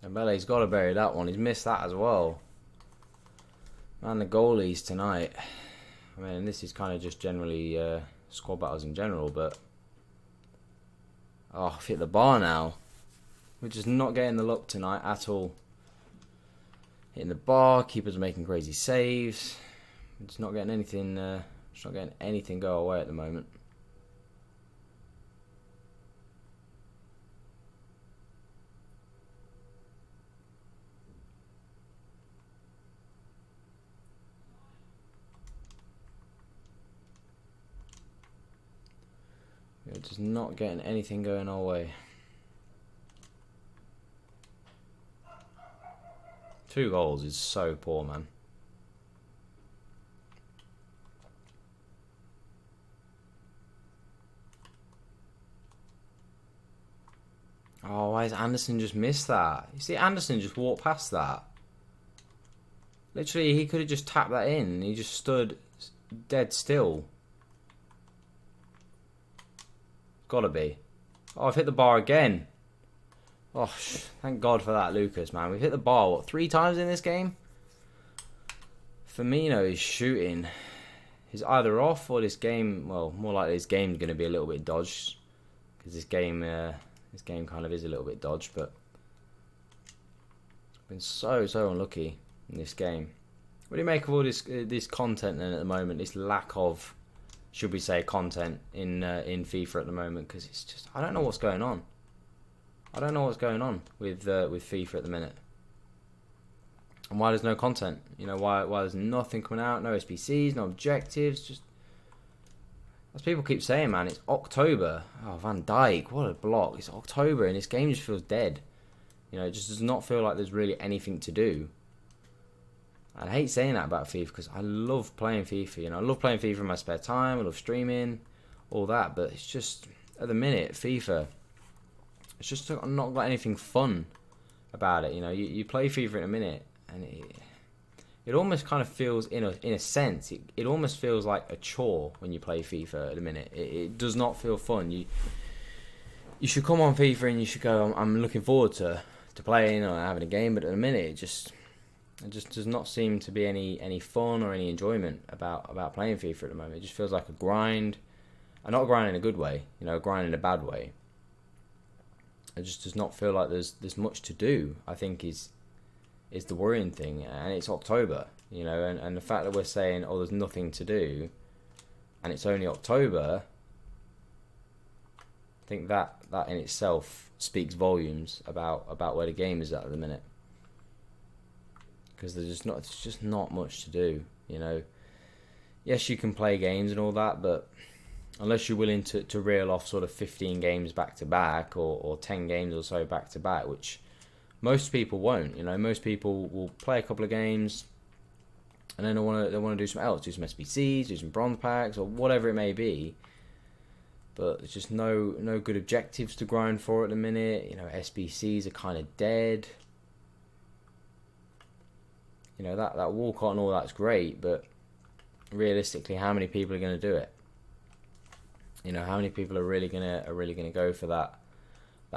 Dembele's got to bury that one. He's missed that as well. Man, the goalies tonight. I mean, this is kind of just generally squad battles in general, but... Oh, I've hit the bar now. We're just not getting the luck tonight at all. Hitting the bar, keepers are making crazy saves. We're just not getting anything go away at the moment. We're just not getting anything going our way. 2 goals is so poor, man. Oh, why has Anderson just missed that? You see, Anderson just walked past that. Literally, he could have just tapped that in. He just stood dead still. Gotta be. Oh, I've hit the bar again. Oh, thank God for that, Lucas, man. We've hit the bar, what, 3 times in this game? Firmino is shooting. He's either off or this game, well, more likely this game's going to be a little bit dodged. Because this game kind of is a little bit dodged, but... I've been so unlucky in this game. What do you make of all this content then at the moment? This lack of... should we say content in FIFA at the moment, because it's just, I don't know what's going on. I don't know what's going on with FIFA at the minute, and why there's no content. You know, why there's nothing coming out, no Sbc'S, no objectives. Just as people keep saying, man, it's October. Oh, Van Dijk, what a block! It's October and this game just feels dead. You know, it just does not feel like there's really anything to do. I hate saying that about FIFA because I love playing FIFA. You know, I love playing FIFA in my spare time. I love streaming, all that. But it's just at the minute, FIFA. It's just not got anything fun about it. You know, you play FIFA in a minute, and it almost kind of feels in a sense. It almost feels like a chore when you play FIFA at the minute. It does not feel fun. You should come on FIFA and you should go. I'm looking forward to playing or having a game. But at the minute, it just does not seem to be any fun or any enjoyment about playing FIFA at the moment. It just feels like a grind, and not a grind in a good way, you know, a grind in a bad way. It just does not feel like there's much to do, I think is the worrying thing. And it's October, you know, and the fact that we're saying, oh, there's nothing to do, and it's only October, I think that in itself speaks volumes about where the game is at the minute. Because there's just not much to do, you know. Yes, you can play games and all that, but unless you're willing to reel off sort of 15 games back to back or 10 games or so back to back, which most people won't, you know. Most people will play a couple of games and then they want to do something else, do some Sbc'S, do some bronze packs or whatever it may be. But there's just no good objectives to grind for at the minute. You know, Sbc'S are kind of dead. You know, that Walcott and all that's great, but realistically, how many people are going to do it? You know, how many people are really gonna go for that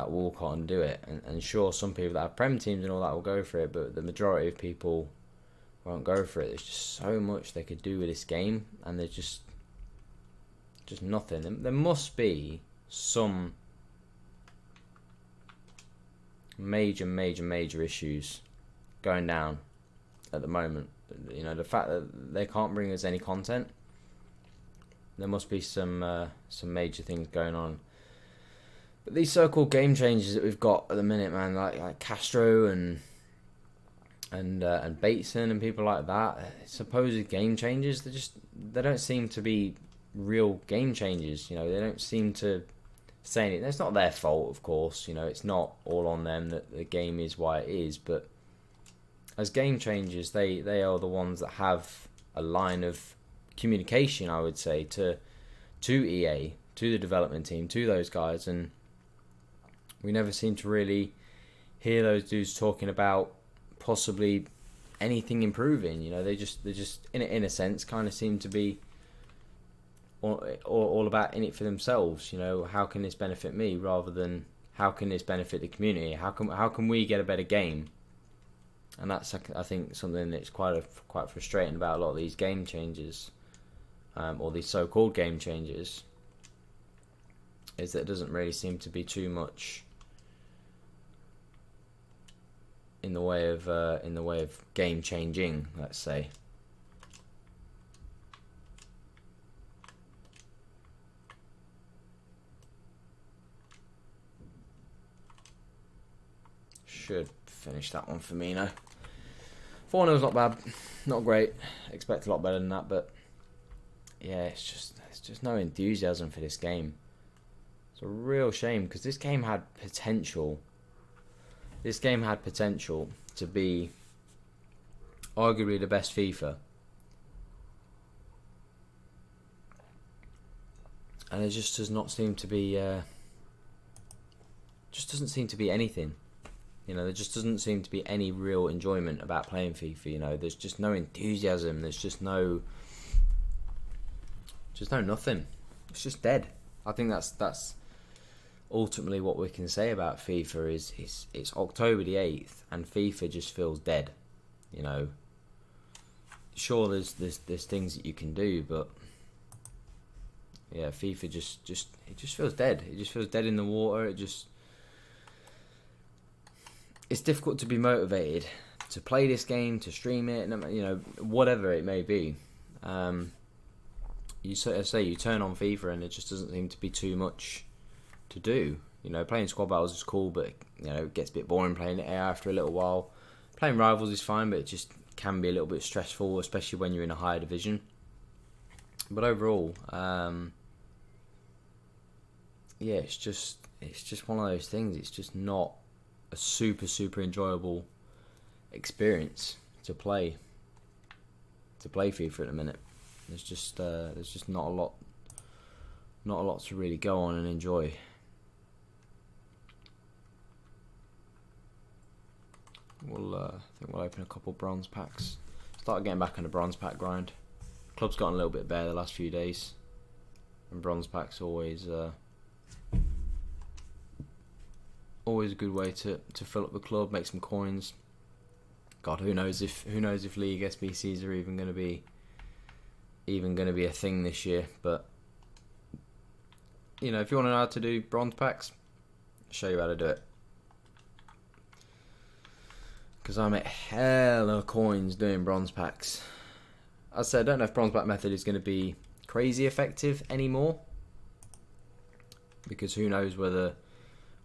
Walcott and do it? And sure, some people that have Prem teams and all that will go for it, but the majority of people won't go for it. There's just so much they could do with this game, and there's just nothing. There must be some major issues going down at the moment. You know, the fact that they can't bring us any content, there must be some major things going on. these so-called game changers that we've got at the minute, man, like Castro and Bateson and people like that, supposed game changers, they don't seem to be real game changers. You know, they don't seem to say anything. It's not their fault, of course. You know, it's not all on them that the game is why it is. But as game changers, they are the ones that have a line of communication, I would say, to EA, to the development team, to those guys, and we never seem to really hear those dudes talking about possibly anything improving. You know, they just in a sense kind of seem to be all about in it for themselves. You know, how can this benefit me, rather than how can this benefit the community? How can we get a better game? And that's, I think, something that's quite frustrating about a lot of these game changers, or these so-called game changers, is that it doesn't really seem to be too much in the way of game changing, let's say. Should finish that one for me now. 4-0's not bad, not great. Expect a lot better than that, but yeah, it's just no enthusiasm for this game. It's a real shame, because this game had potential. This game had potential to be arguably the best FIFA. And it just does not seem to be, just doesn't seem to be anything. You know, there just doesn't seem to be any real enjoyment about playing FIFA. You know, there's just no enthusiasm. There's just no nothing. It's just dead. I think that's ultimately what we can say about FIFA is it's October the 8th and FIFA just feels dead. You know, sure there's things that you can do, but yeah, FIFA just feels dead. It just feels dead in the water. It's difficult to be motivated to play this game, to stream it, you know, whatever it may be. You say you turn on FIFA and it just doesn't seem to be too much to do. You know, playing squad battles is cool, but you know, it gets a bit boring playing it after a little while. Playing rivals is fine, but it just can be a little bit stressful, especially when you're in a higher division. But overall, yeah, it's just one of those things. It's just not a super enjoyable experience to play FIFA at the minute. There's just not a lot to really go on and enjoy. I think we'll open a couple bronze packs. Start getting back on the bronze pack grind. Club's gotten a little bit better the last few days, and bronze packs always a good way to fill up the club, make some coins. God, who knows if League Sbc'S are even going to be a thing this year. But you know, if you want to know how to do bronze packs, I'll show you how to do it. Because I make hell of coins doing bronze packs. As I said, I don't know if bronze pack method is going to be crazy effective anymore, because who knows whether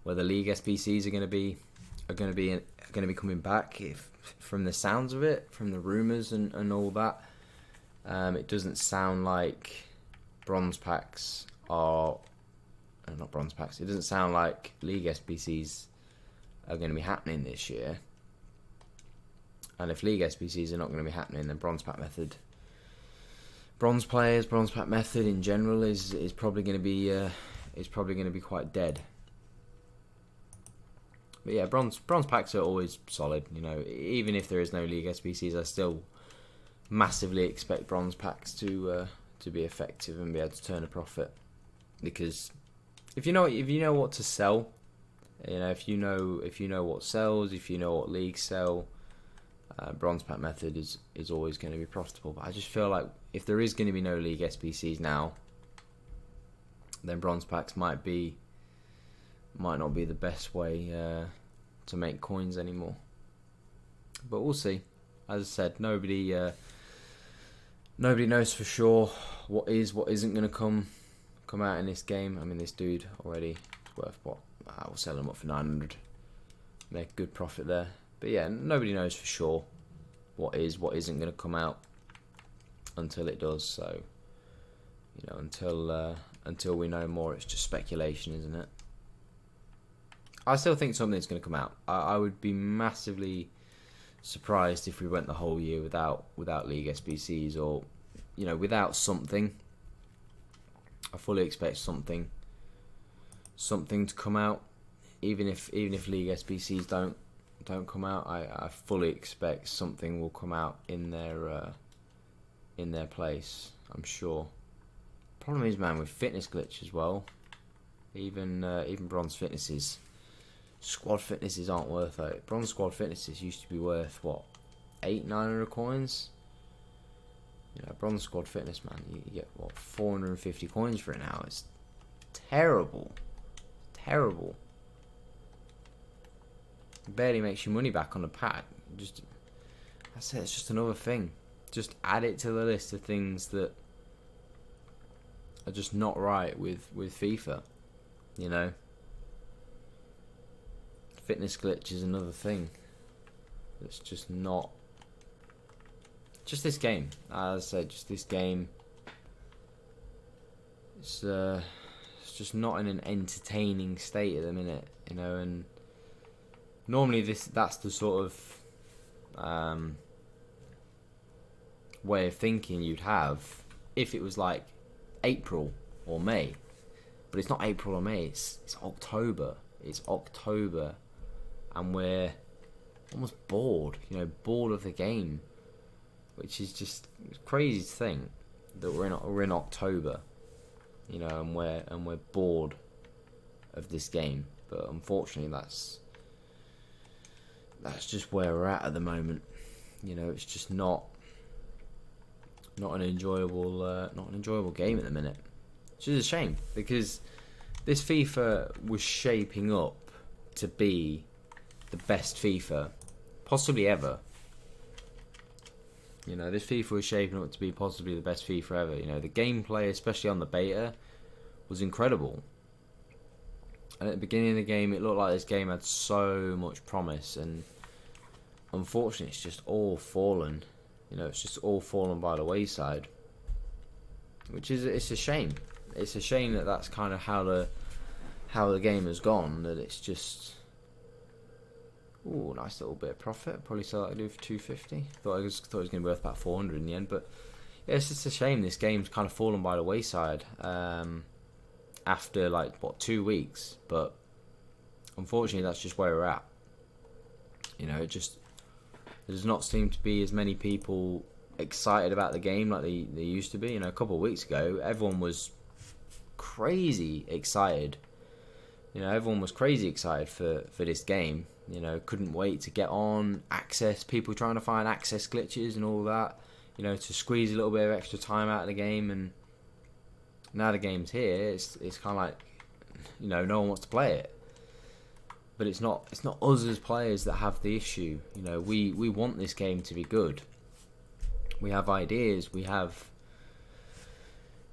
League Sbc'S are going to be coming back. If, from the sounds of it, from the rumours and all that, it doesn't sound like bronze packs are not bronze packs. It doesn't sound like League Sbc'S are going to be happening this year. And if League Sbc'S are not going to be happening, then bronze pack method, bronze pack method in general is probably going to be quite dead. But yeah, bronze packs are always solid. You know, even if there is no League Sbc'S, I still massively expect bronze packs to be effective and be able to turn a profit. Because if you know what to sell, you know, if you know what sells, if you know what leagues sell, bronze pack method is always going to be profitable. But I just feel like if there is going to be no League Sbc'S now, then bronze packs might not be the best way to make coins anymore. But we'll see. As I said, nobody knows for sure what isn't going to come out in this game. I mean, this dude already is worth what, we'll sell them up for 900. Make a good profit there. But yeah, nobody knows for sure what isn't going to come out until it does. So, you know, until we know more, it's just speculation, isn't it? I still think something's going to come out. I would be massively surprised if we went the whole year without League SBCs, or, you know, without something. I fully expect something to come out, even if League SBCs don't come out. I fully expect something will come out in their place. I'm sure. Problem is, man, with fitness glitch as well. Even bronze fitnesses, squad fitnesses aren't worth it. Bronze squad fitnesses used to be worth what, 800-900 coins. You know, bronze squad fitness, man, you get what, 450 coins for it now. It's terrible. Terrible. It barely makes you money back on the pack. That's it. It's just another thing. Just add it to the list of things that are just not right with FIFA. You know, fitness glitch is another thing. It's just not. Just this game, as I said, just this game. It's just not in an entertaining state at the minute, you know. And normally that's the sort of way of thinking you'd have if it was like April or May, but it's not April or May. It's October. It's October, and we're almost bored. You know, bored of the game. Which is just crazy to think that we're in October, you know, and we're bored of this game. But unfortunately, that's just where we're at the moment. You know, it's just not an enjoyable game at the minute, which is a shame, because this FIFA was shaping up to be the best FIFA possibly ever. You know, this FIFA was shaping up to be possibly the best FIFA ever. You know, the gameplay, especially on the beta, was incredible. And at the beginning of the game, it looked like this game had so much promise, and unfortunately, it's just all fallen. You know, it's just all fallen by the wayside, which is it's a shame. It's a shame that that's kind of how the game has gone. That it's just. Ooh, nice little bit of profit. Probably sell that to do for 250. Thought it was going to be worth about 400 in the end. But yeah, it's just a shame this game's kind of fallen by the wayside after like 2 weeks. But unfortunately, that's just where we're at. You know, there does not seem to be as many people excited about the game like they used to be. You know, a couple of weeks ago, everyone was crazy excited. You know, everyone was crazy excited for this game. You know, couldn't wait to get on, access, people trying to find access glitches and all that, you know, to squeeze a little bit of extra time out of the game. And now the game's here, it's kind of like, you know, no one wants to play it. But it's not us as players that have the issue. You know, we want this game to be good. We have ideas, we have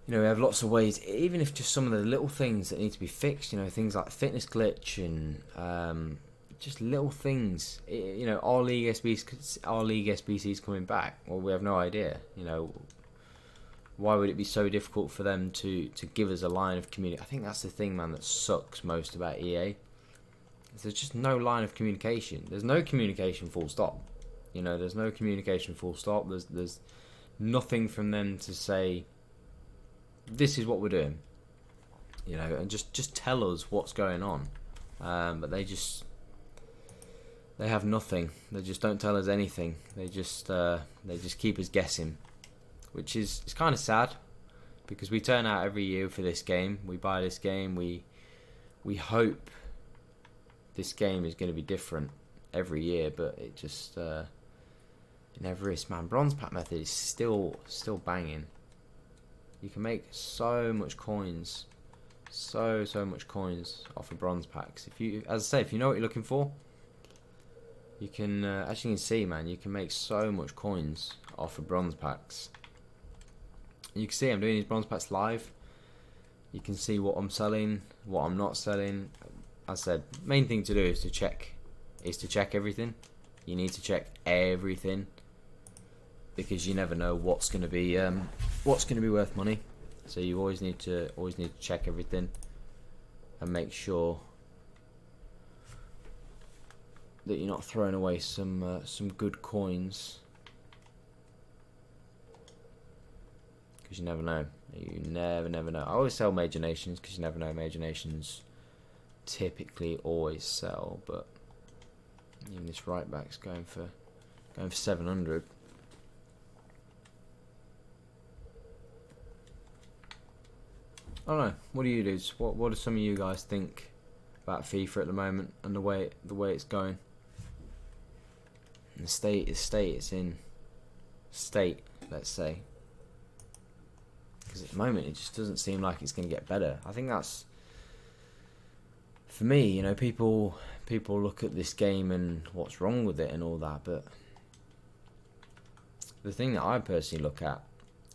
lots of ways, even if just some of the little things that need to be fixed, you know, things like fitness glitch and just little things. You know, our League SBCs coming back. Well, we have no idea. You know, why would it be so difficult for them to give us a line of communication? I think that's the thing, man, that sucks most about EA. There's just no line of communication. There's no communication, full stop. You know, there's no communication, full stop. There's nothing from them to say, this is what we're doing. You know, and just tell us what's going on. But they have nothing. They just don't tell us anything. They just keep us guessing, which is it's kind of sad, because we turn out every year for this game. We buy this game. We hope this game is going to be different every year, but it just it never is. Man, bronze pack method is still banging. You can make so much coins, so much coins off of bronze packs. If you, as I say, if you know what you're looking for. You can, as you can see, man, you can make so much coins off of bronze packs. You can see I'm doing these bronze packs live. You can see what I'm selling, what I'm not selling. I said, main thing to do is to check everything. You need to check everything because you never know what's going to be worth money. So you always need to check everything and make sure that you're not throwing away some good coins, because you never know. You never know. I always sell Major Nations because you never know. Major Nations typically always sell, but even this right back's going for 700. I don't know. What do you do? What do some of you guys think about FIFA at the moment and the way it's going? And the state it's in. Let's say. Because at the moment it just doesn't seem like it's going to get better. I think that's, for me, you know, people look at this game and what's wrong with it and all that, but the thing that I personally look at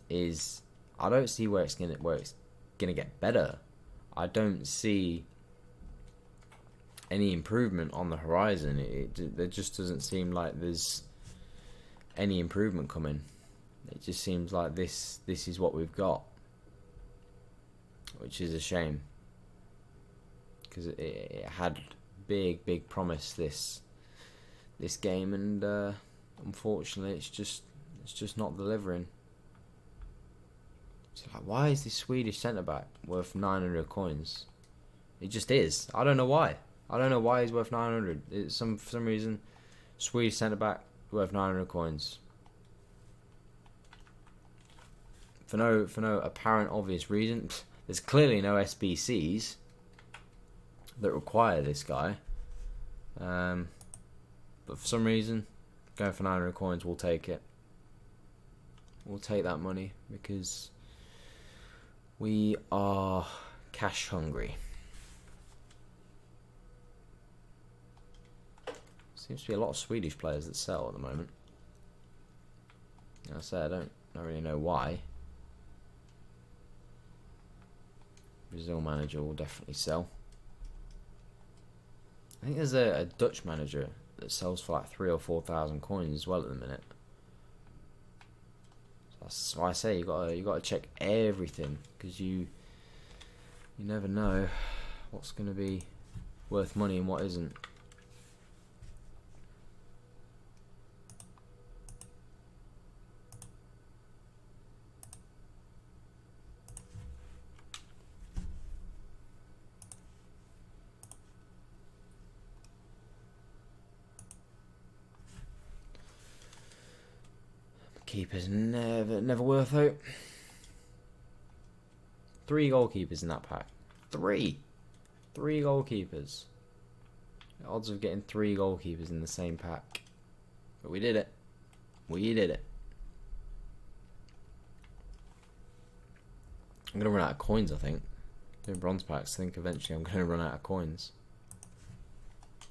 is I don't see where it's gonna get better. I don't see any improvement on the horizon. There just doesn't seem like there's any improvement coming. It just seems like this is what we've got, which is a shame, because it had big promise this game, and unfortunately it's just not delivering. So like, why is this Swedish centre back worth 900 coins? It just is. I don't know why. I don't know why he's worth 900. For some reason, Swedish centre back worth 900 coins. For no apparent obvious reason. There's clearly no Sbc'S that require this guy. But for some reason, going for 900 coins, we'll take it. We'll take that money because we are cash hungry. Seems to be a lot of Swedish players that sell at the moment. Like I say, I don't really know why. Brazil manager will definitely sell. I think there's a Dutch manager that sells for like 3,000 or 4,000 coins as well at the minute. So that's why I say you gotta check everything, because you never know what's gonna be worth money and what isn't. Keepers never worth it. 3 goalkeepers in that pack. 3 goalkeepers. The odds of getting 3 goalkeepers in the same pack. But we did it. We did it. I'm gonna run out of coins, I think. Doing bronze packs, I think eventually I'm gonna run out of coins. I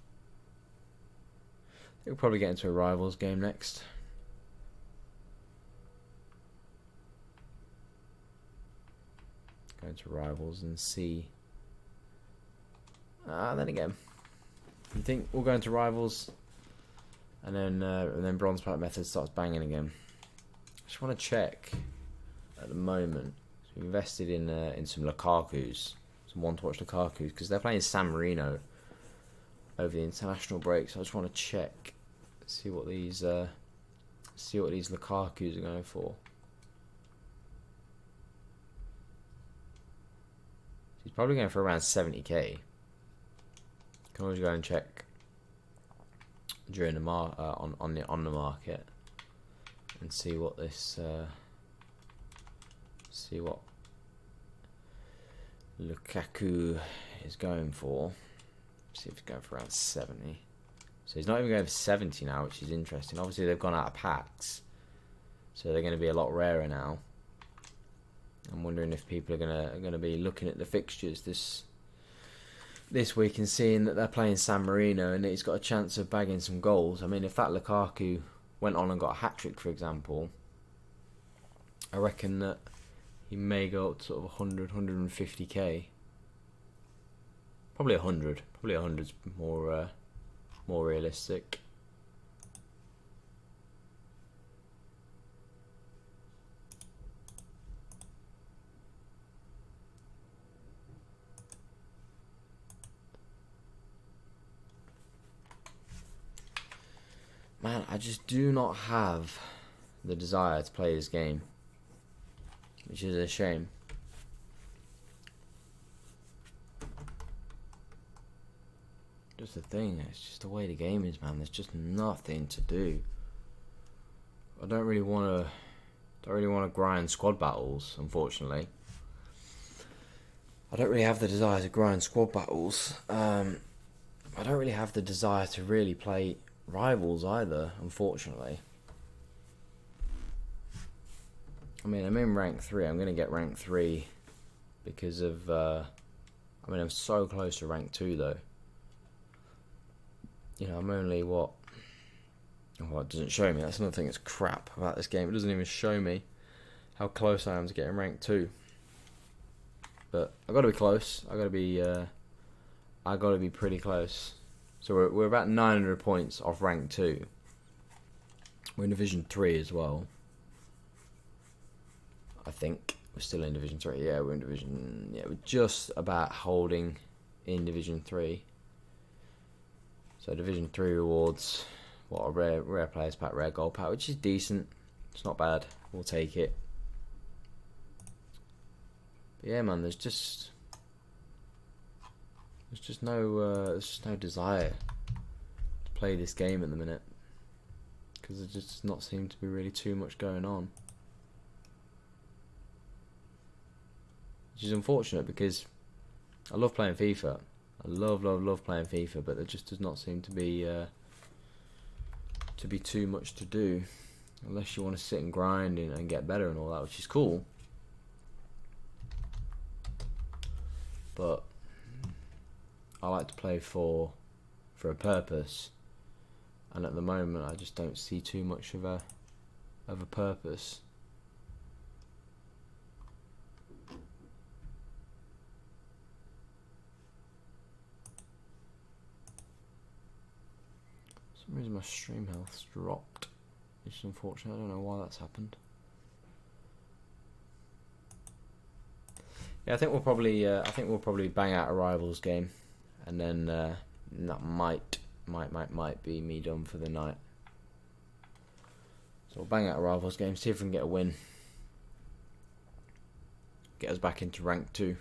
think we'll probably get into a rivals game next. Go into rivals and see. Then again, you think we'll go into rivals, and then bronze pack method starts banging again. I just want to check at the moment. So we invested in some Lukaku's, some one-to-watch Lukaku's, because they're playing San Marino over the international break. So I just want to check, see what these Lukaku's are going for. He's probably going for around 70k. Can always go and check during the on the market and see what this see what Lukaku is going for. See if he's going for around 70. So he's not even going for 70 now, which is interesting. Obviously they've gone out of packs, so they're going to be a lot rarer now. I'm wondering if people are gonna be looking at the fixtures this week and seeing that they're playing San Marino and he's got a chance of bagging some goals. I mean, if that Lukaku went on and got a hat-trick, for example, I reckon that he may go up to sort of 100, 150k. Probably 100. Probably 100's more realistic. Man, I just do not have the desire to play this game, which is a shame. Just the thing, it's just the way the game is, man. There's just nothing to do. I don't really want to grind squad battles, unfortunately. I don't really have the desire to grind squad battles. I don't really have the desire to really play rivals either, unfortunately. I mean, I'm in rank 3. I'm going to get rank 3 because of... I'm so close to rank 2, though. You know, I'm only, what... Oh, it doesn't show me. That's another thing that's crap about this game. It doesn't even show me how close I am to getting rank 2. But I've got to be close. I've got to be pretty close. So we're about 900 points off rank 2. We're in Division 3 as well. I think we're still in Division 3. Yeah, we're in Division... Yeah, we're just about holding in Division 3. So Division 3 rewards, what, a rare players pack, rare gold pack, which is decent. It's not bad. We'll take it. But yeah, man, there's just no desire to play this game at the minute because there just does not seem to be really too much going on, which is unfortunate because I love playing FIFA. I love playing FIFA, but there just does not seem to be too much to do, unless you want to sit and grind and get better and all that, which is cool. But I like to play for a purpose, and at the moment I just don't see too much of a purpose. For some reason my stream health's dropped, which is unfortunate. I don't know why that's happened. Yeah, I think we'll probably bang out a rivals game, and then that might be me done for the night. So we'll bang out a rivals game, see if we can get a win, get us back into rank 2.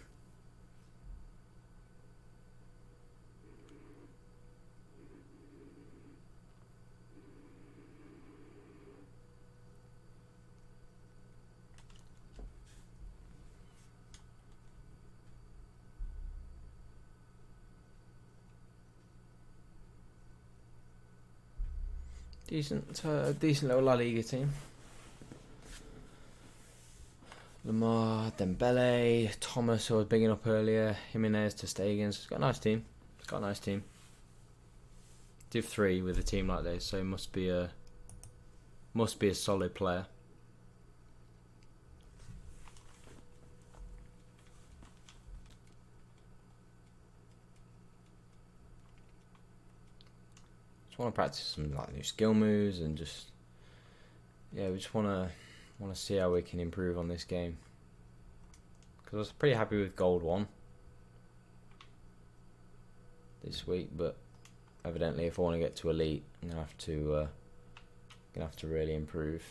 Decent little La Liga team. Lamar, Dembele, Thomas, who I was bigging up earlier, Jimenez, ter Stegen. It's got a nice team. Div 3 with a team like this, so must be a solid player. Just want to practice some new skill moves and just we just want to see how we can improve on this game, because I was pretty happy with Gold 1 this week, but evidently if I want to get to Elite, I'm gonna have to really improve.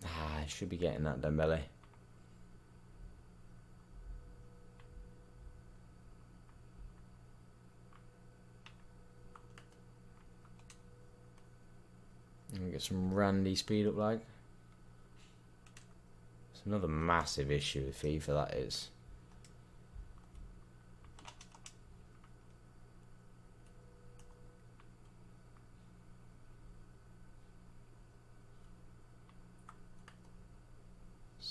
I should be getting that Dembele. And get some Randy speed up like. It's another massive issue with FIFA, that is.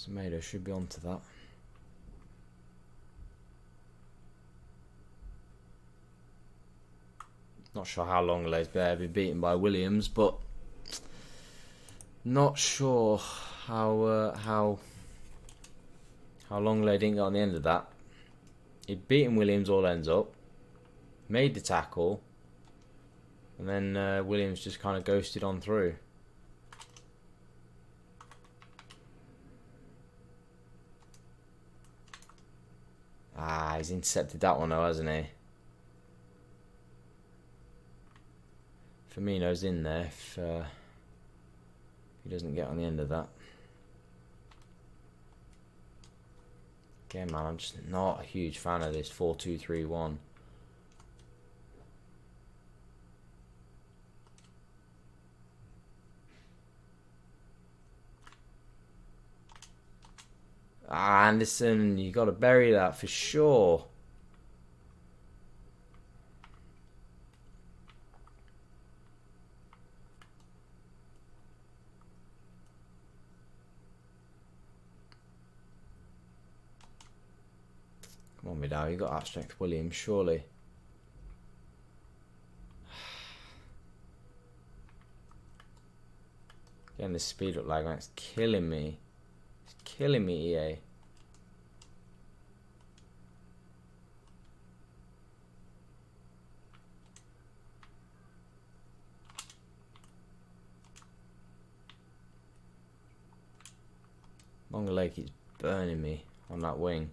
Semedo should be onto that. Not sure how long Longlay's been beaten by Williams, but not sure how Longley didn't get on the end of that. He'd beaten Williams all ends up, made the tackle, and then Williams just kind of ghosted on through. Ah, he's intercepted that one though, hasn't he? Firmino's in there if he doesn't get on the end of that. Again, man, I'm just not a huge fan of this 4-2-3-1. Ah, Anderson, you got to bury that for sure. Come on, Vidal, you got that strength, Williams, surely. Getting this speed up lag, man, it's killing me. It's killing me, EA. Longer leg is burning me on that wing.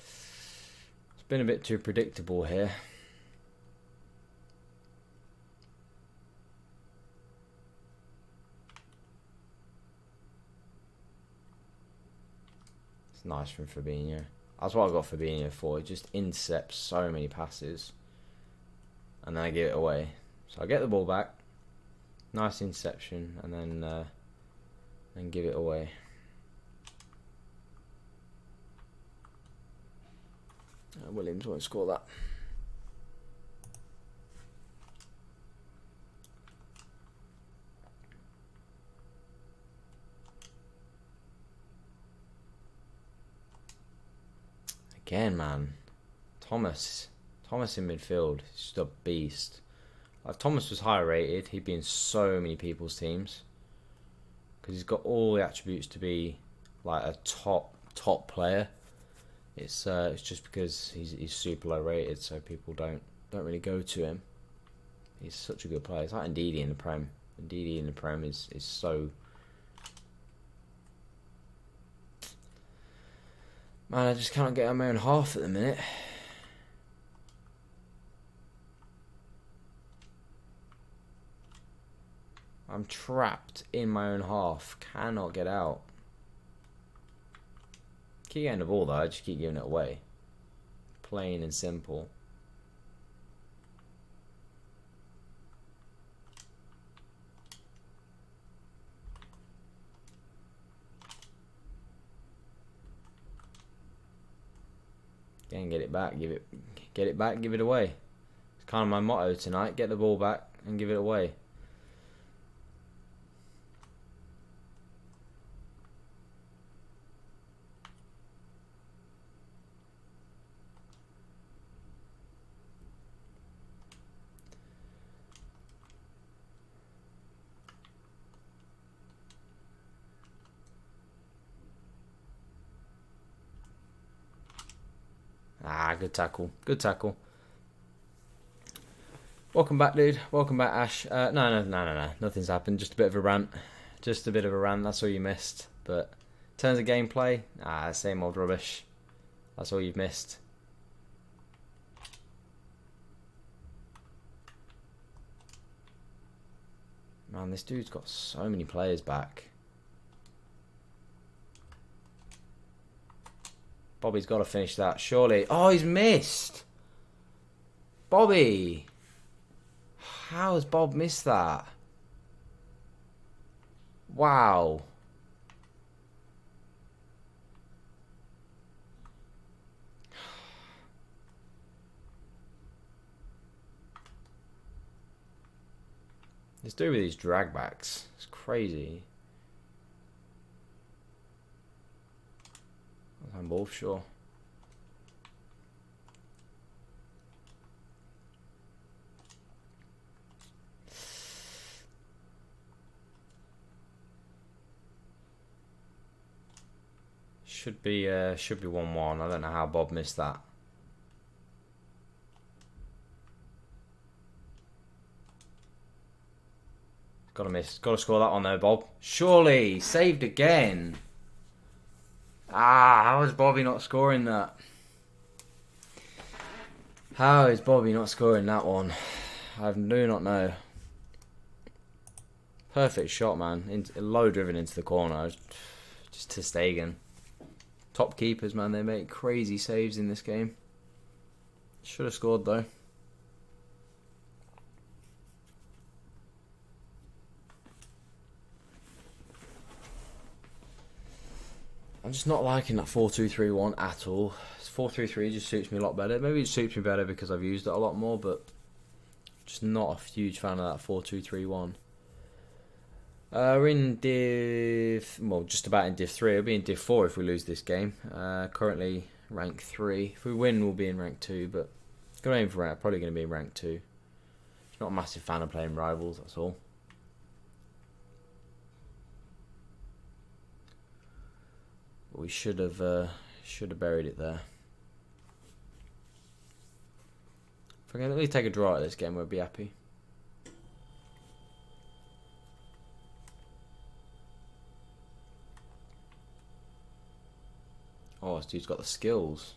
It's been a bit too predictable here. It's nice from Fabinho. That's what I got Fabinho for. It just intercepts so many passes. And then I give it away. So I get the ball back. Nice interception. And then give it away. Williams won't score that. Again, man. Thomas in midfield. He's just a beast. If Thomas was higher rated, he'd be in so many people's teams. Because he's got all the attributes to be like a top player. It's just because he's super low rated, so people don't really go to him. He's such a good player. It's like Ndidi in the Prem. Ndidi in the Prem is so. Man, I just can't get on my own half at the minute. I'm trapped in my own half. Cannot get out. Keep getting the ball though, I just keep giving it away. Plain and simple. Again, get it back, give it away. It's kind of my motto tonight, get the ball back and give it away. Ah, good tackle. Good tackle. Welcome back, dude. Welcome back, Ash. No. Nothing's happened. Just a bit of a rant. Just a bit of a rant. That's all you missed. But in terms of gameplay, same old rubbish. That's all you've missed. Man, this dude's got so many players back. Bobby's got to finish that, surely. Oh, he's missed. Bobby. How has Bob missed that? Wow. Let's do with these dragbacks. It's crazy. Handball, sure. Should be 1-1. I don't know how Bob missed that. Gotta score that one though, Bob. Surely saved again. How is Bobby not scoring that? How is Bobby not scoring that one? I do not know. Perfect shot, man. Low driven into the corner. Just ter Stegen. Top keepers, man. They make crazy saves in this game. Should have scored though. I'm just not liking that 4-2-3-1 at all. 4-3-3 just suits me a lot better. Maybe it suits me better because I've used it a lot more, but just not a huge fan of that 4-2-3-1. We're in Div... Well, just about in Div 3. We'll be in Div 4 if we lose this game. Currently rank 3. If we win, we'll be in rank 2, but going to aim for rank. Probably going to be in rank 2. Just not a massive fan of playing rivals, that's all. But we should have buried it there. If I can at least take a draw at this game, we'll be happy. Oh, this dude's got the skills.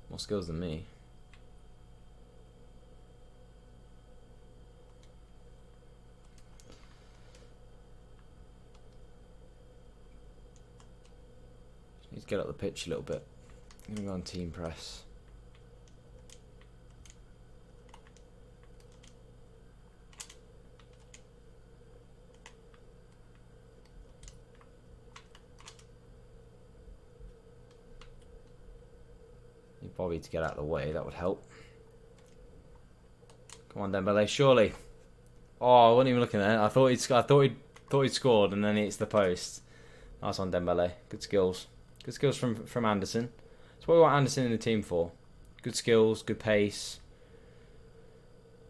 More skills than me. Just need to get up the pitch a little bit. I'm going to go on team press. Need Bobby to get out of the way, that would help. Come on, Dembele, surely. Oh, I wasn't even looking at it. I thought he'd scored, and then it's the post. Nice on Dembele. Good skills. Good skills from Anderson. That's what we want Anderson in the team for. Good skills, good pace.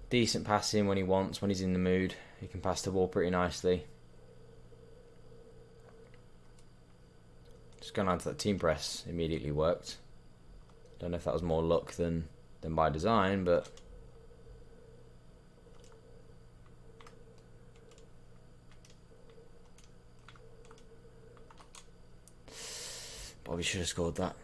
Decent passing when he wants, when he's in the mood. He can pass the ball pretty nicely. Just going on to that team press immediately worked. Don't know if that was more luck than by design, but Bobby should have scored that.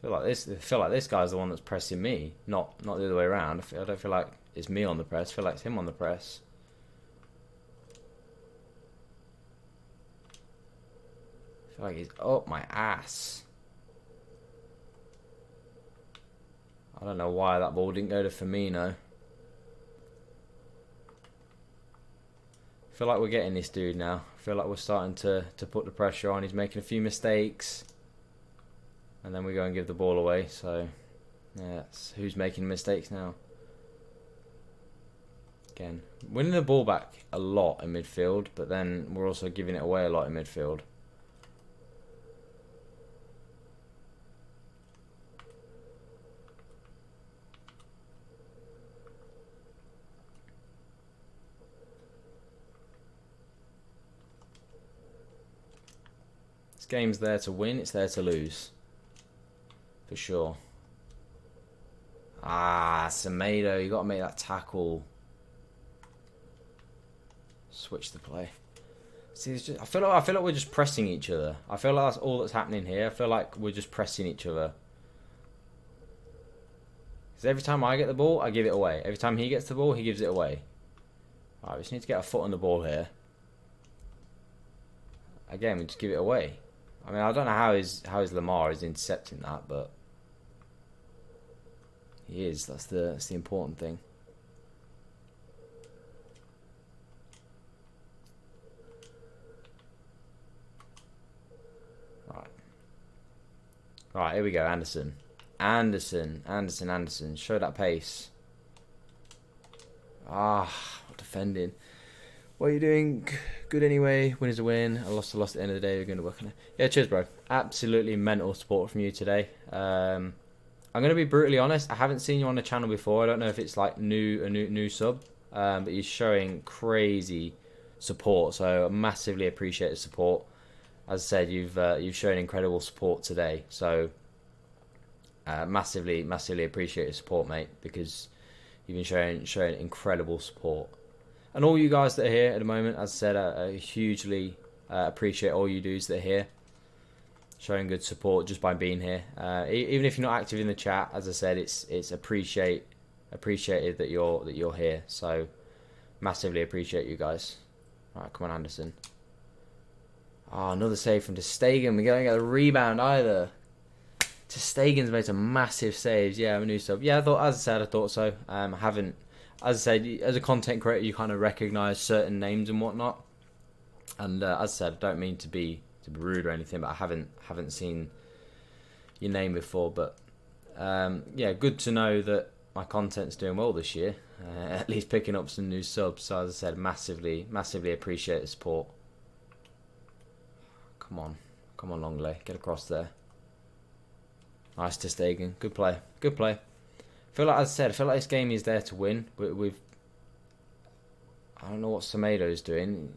I feel like this guy's the one that's pressing me, not the other way around. I don't feel like it's me on the press. I feel like it's him on the press. I feel like he's up my ass. I don't know why that ball didn't go to Firmino. I feel like we're getting this dude now. I feel like we're starting to put the pressure on. He's making a few mistakes. And then we go and give the ball away. So, yeah, that's who's making mistakes now. Again, winning the ball back a lot in midfield, but then we're also giving it away a lot in midfield. This game's there to win, it's there to lose. For sure. Semedo, you got to make that tackle. Switch the play. See, I feel like we're just pressing each other. I feel like that's all that's happening here. I feel like we're just pressing each other. Because every time I get the ball, I give it away. Every time he gets the ball, he gives it away. Alright, we just need to get a foot on the ball here. Again, we just give it away. I mean, I don't know how his Lamar is intercepting that, but he is. That's the important thing. Right, here we go, Anderson. Anderson. Show that pace. Defending. What are you doing? Good anyway. Win is a win. A loss at the end of the day. We're going to work on it. Yeah, cheers, bro. Absolutely mental support from you today. I'm going to be brutally honest. I haven't seen you on the channel before. I don't know if it's like new sub, but you're showing crazy support. So I massively appreciate the support. As I said, you've shown incredible support today. So massively appreciate your support, mate, because you've been showing incredible support. And all you guys that are here at the moment, as I said, I hugely appreciate all you dudes that are here, showing good support just by being here. Even if you're not active in the chat, as I said, it's appreciated that you're here. So massively appreciate you guys. All right, come on, Anderson. Oh, another save from ter Stegen. We don't get a rebound either. ter Stegen's made some massive saves. Yeah, I'm a new sub. Yeah, I thought so. I haven't. As I said, as a content creator, you kind of recognise certain names and whatnot. And as I said, I don't mean to be rude or anything, but I haven't seen your name before. But yeah, good to know that my content's doing well this year. At least picking up some new subs. So as I said, massively appreciate the support. Come on, Longley, get across there. Nice ter Stegen, good play. As I said, I feel like this game is there to win. I don't know what Semedo's doing.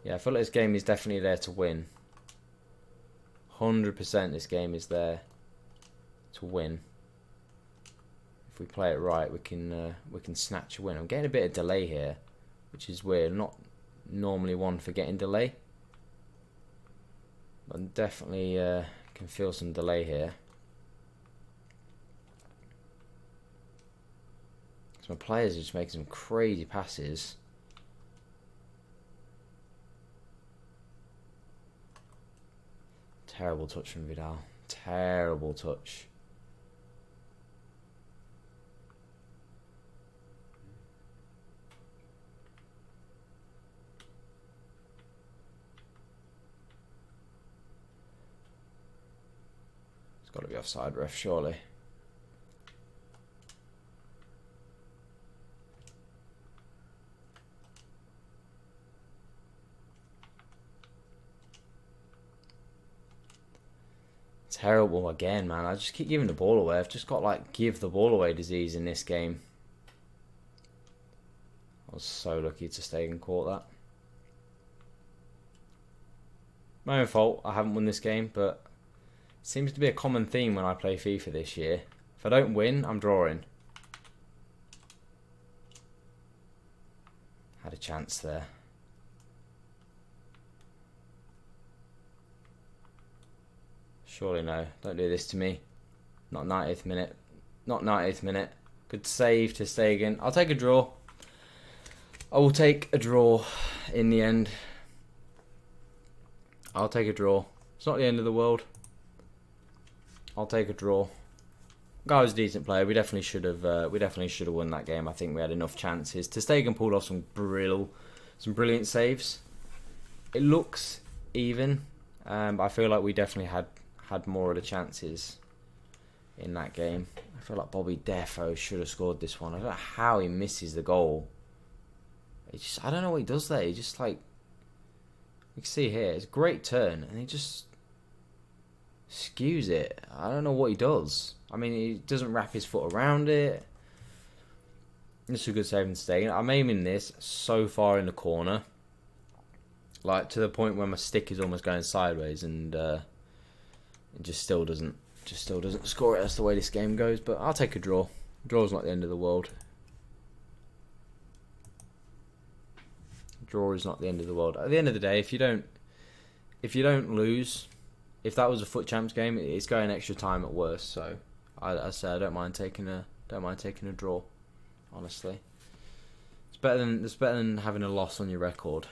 Yeah, I feel like this game is definitely there to win. 100% this game is there to win. If we play it right, we can snatch a win. I'm getting a bit of delay here, which is weird. I'm not normally one for getting delay. But I definitely can feel some delay here. My players are just making some crazy passes. Terrible touch from Vidal. Terrible touch. It's got to be offside, ref, surely. Terrible again, man. I just keep giving the ball away. I've just got like give the ball away disease in this game. I was so lucky ter Stegen caught that. My own fault. I haven't won this game, but it seems to be a common theme when I play FIFA this year. If I don't win, I'm drawing. Had a chance there. Surely no. Don't do this to me. Not 90th minute. Not 90th minute. Good save ter Stegen. I'll take a draw. I will take a draw in the end. I'll take a draw. It's not the end of the world. I'll take a draw. Guy was a decent player. We definitely should have. Won that game. I think we had enough chances. ter Stegen pulled off some brilliant saves. It looks even, but I feel like we definitely had more of the chances in that game. I feel like Bobby Defo should have scored this one. I don't know how he misses the goal. I don't know what he does there. He just like, you can see here, it's a great turn, and he just skews it. I don't know what he does. I mean, he doesn't wrap his foot around it. This is a good save from ter Stegen. I'm aiming this so far in the corner, like to the point where my stick is almost going sideways, and it just still doesn't score it. That's the way this game goes. But I'll take a draw. Draw's not the end of the world. Draw is not the end of the world. At the end of the day, if you don't lose, if that was a Foot Champs game, it's going extra time at worst. So I say I don't mind taking a draw. Honestly, it's better than having a loss on your record.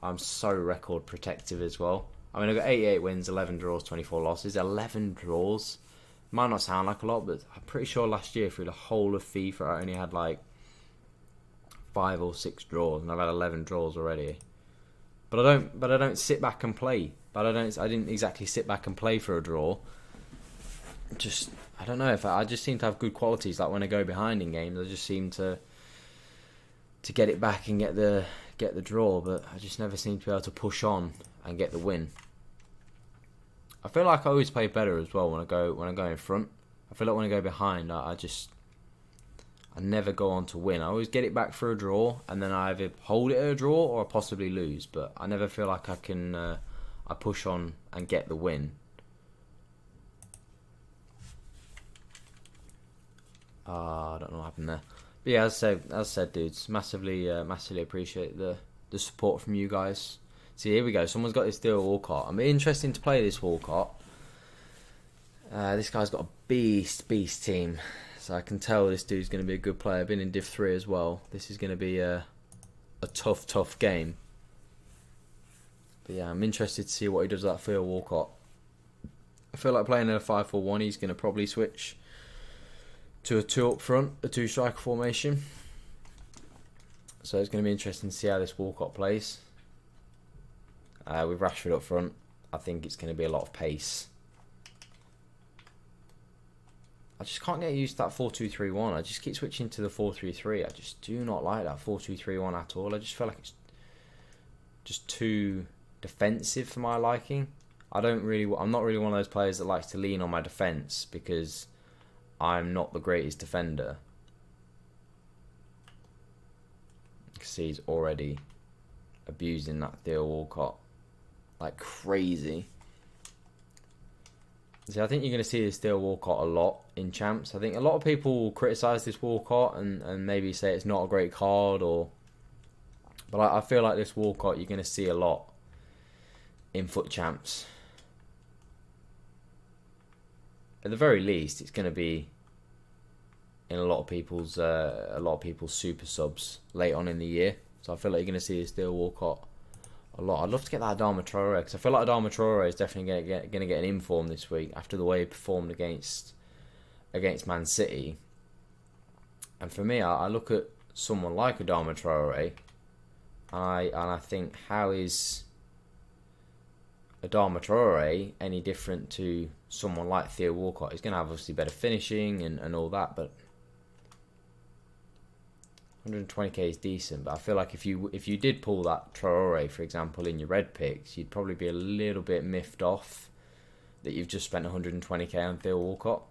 I'm so record protective as well. I mean, I've got 88 wins, 11 draws, 24 losses. 11 draws. Might not sound like a lot, but I'm pretty sure last year through the whole of FIFA, I only had like 5 or 6 draws, and I've had 11 draws already. But I don't sit back and play. I didn't exactly sit back and play for a draw. just I don't know if I just seem to have good qualities. Like when I go behind in games, I just seem to get it back and get the draw, but I just never seem to be able to push on and get the win. I feel like I always play better as well when I go in front. I feel like when I go behind, I never go on to win. I always get it back for a draw, and then I either hold it at a draw or I possibly lose. But I never feel like I can. I push on and get the win. I don't know what happened there. But yeah, as I said, dudes, massively appreciate the support from you guys. See, here we go. Someone's got this Theo Walcott. I'm interested to play this Walcott. This guy's got a beast team. So I can tell this dude's going to be a good player. Been in Div 3 as well. This is going to be a tough game. But yeah, I'm interested to see what he does with that Theo Walcott. I feel like playing in a 5-4-1, he's going to probably switch to a 2 up front, a 2 striker formation. So it's going to be interesting to see how this Walcott plays. With Rashford up front, I think it's going to be a lot of pace. I just can't get used to that 4-2-3-1. I just keep switching to the 4-3-3. I just do not like that 4-2-3-1 at all. I just feel like it's just too defensive for my liking. I'm not really one of those players that likes to lean on my defence because I'm not the greatest defender. You can see he's already abusing that Theo Walcott like crazy. See, I think you're going to see this Theo Walcott a lot in champs. I think a lot of people will criticise this Walcott and maybe say it's not a great card, but I feel like this Walcott you're going to see a lot in foot champs. At the very least, it's going to be in a lot of people's super subs late on in the year. So I feel like you're going to see this Theo Walcott a lot. I'd love to get that Adama Traore because I feel like Adama Traore is definitely going to get an inform this week after the way he performed against Man City. And for me, I look at someone like Adama Traore, and I think, how is Adama Traore any different to someone like Theo Walcott? He's going to have obviously better finishing and all that, but 120k is decent. But I feel like if you did pull that Traore, for example, in your red picks, you'd probably be a little bit miffed off that you've just spent 120k on Theo Walcott.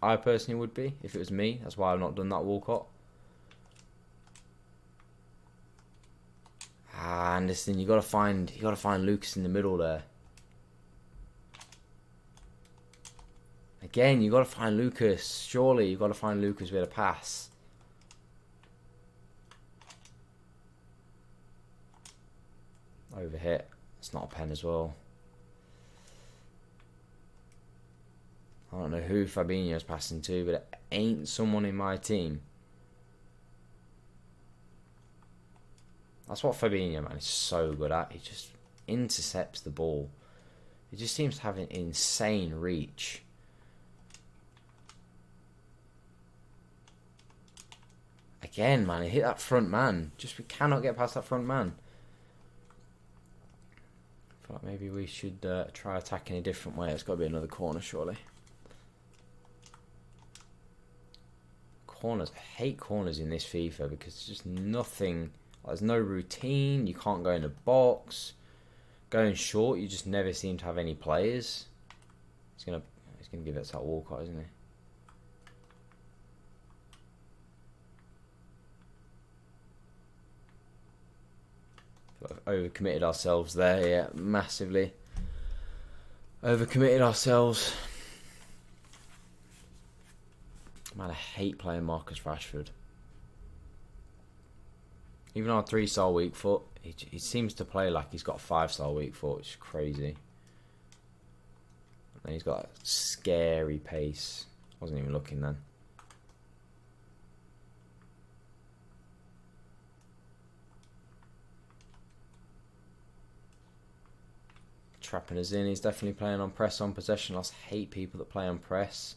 I personally would be if it was me. That's why I've not done that Walcott. Anderson, you got to find Lucas in the middle there. Again, you got to find Lucas. Surely you got to find Lucas with a pass. Overhit. It's not a pen as well. I don't know who Fabinho's passing to, but it ain't someone in my team. That's what Fabinho, man, is so good at. He just intercepts the ball. He just seems to have an insane reach. Again, man, he hit that front man. We cannot get past that front man. I feel like maybe we should try attacking a different way. It's got to be another corner, surely. Corners. I hate corners in this FIFA because there's just nothing. There's no routine. You can't go in the box. Going short, you just never seem to have any players. He's gonna give it to that Walcott, isn't he? Overcommitted ourselves there, yeah, massively. Overcommitted ourselves. Man, I hate playing Marcus Rashford. Even on a 3-star weak foot, he seems to play like he's got a 5-star weak foot, which is crazy. And he's got a scary pace. Wasn't even looking then. Trapping us in. He's definitely playing on press on possession. I just hate people that play on press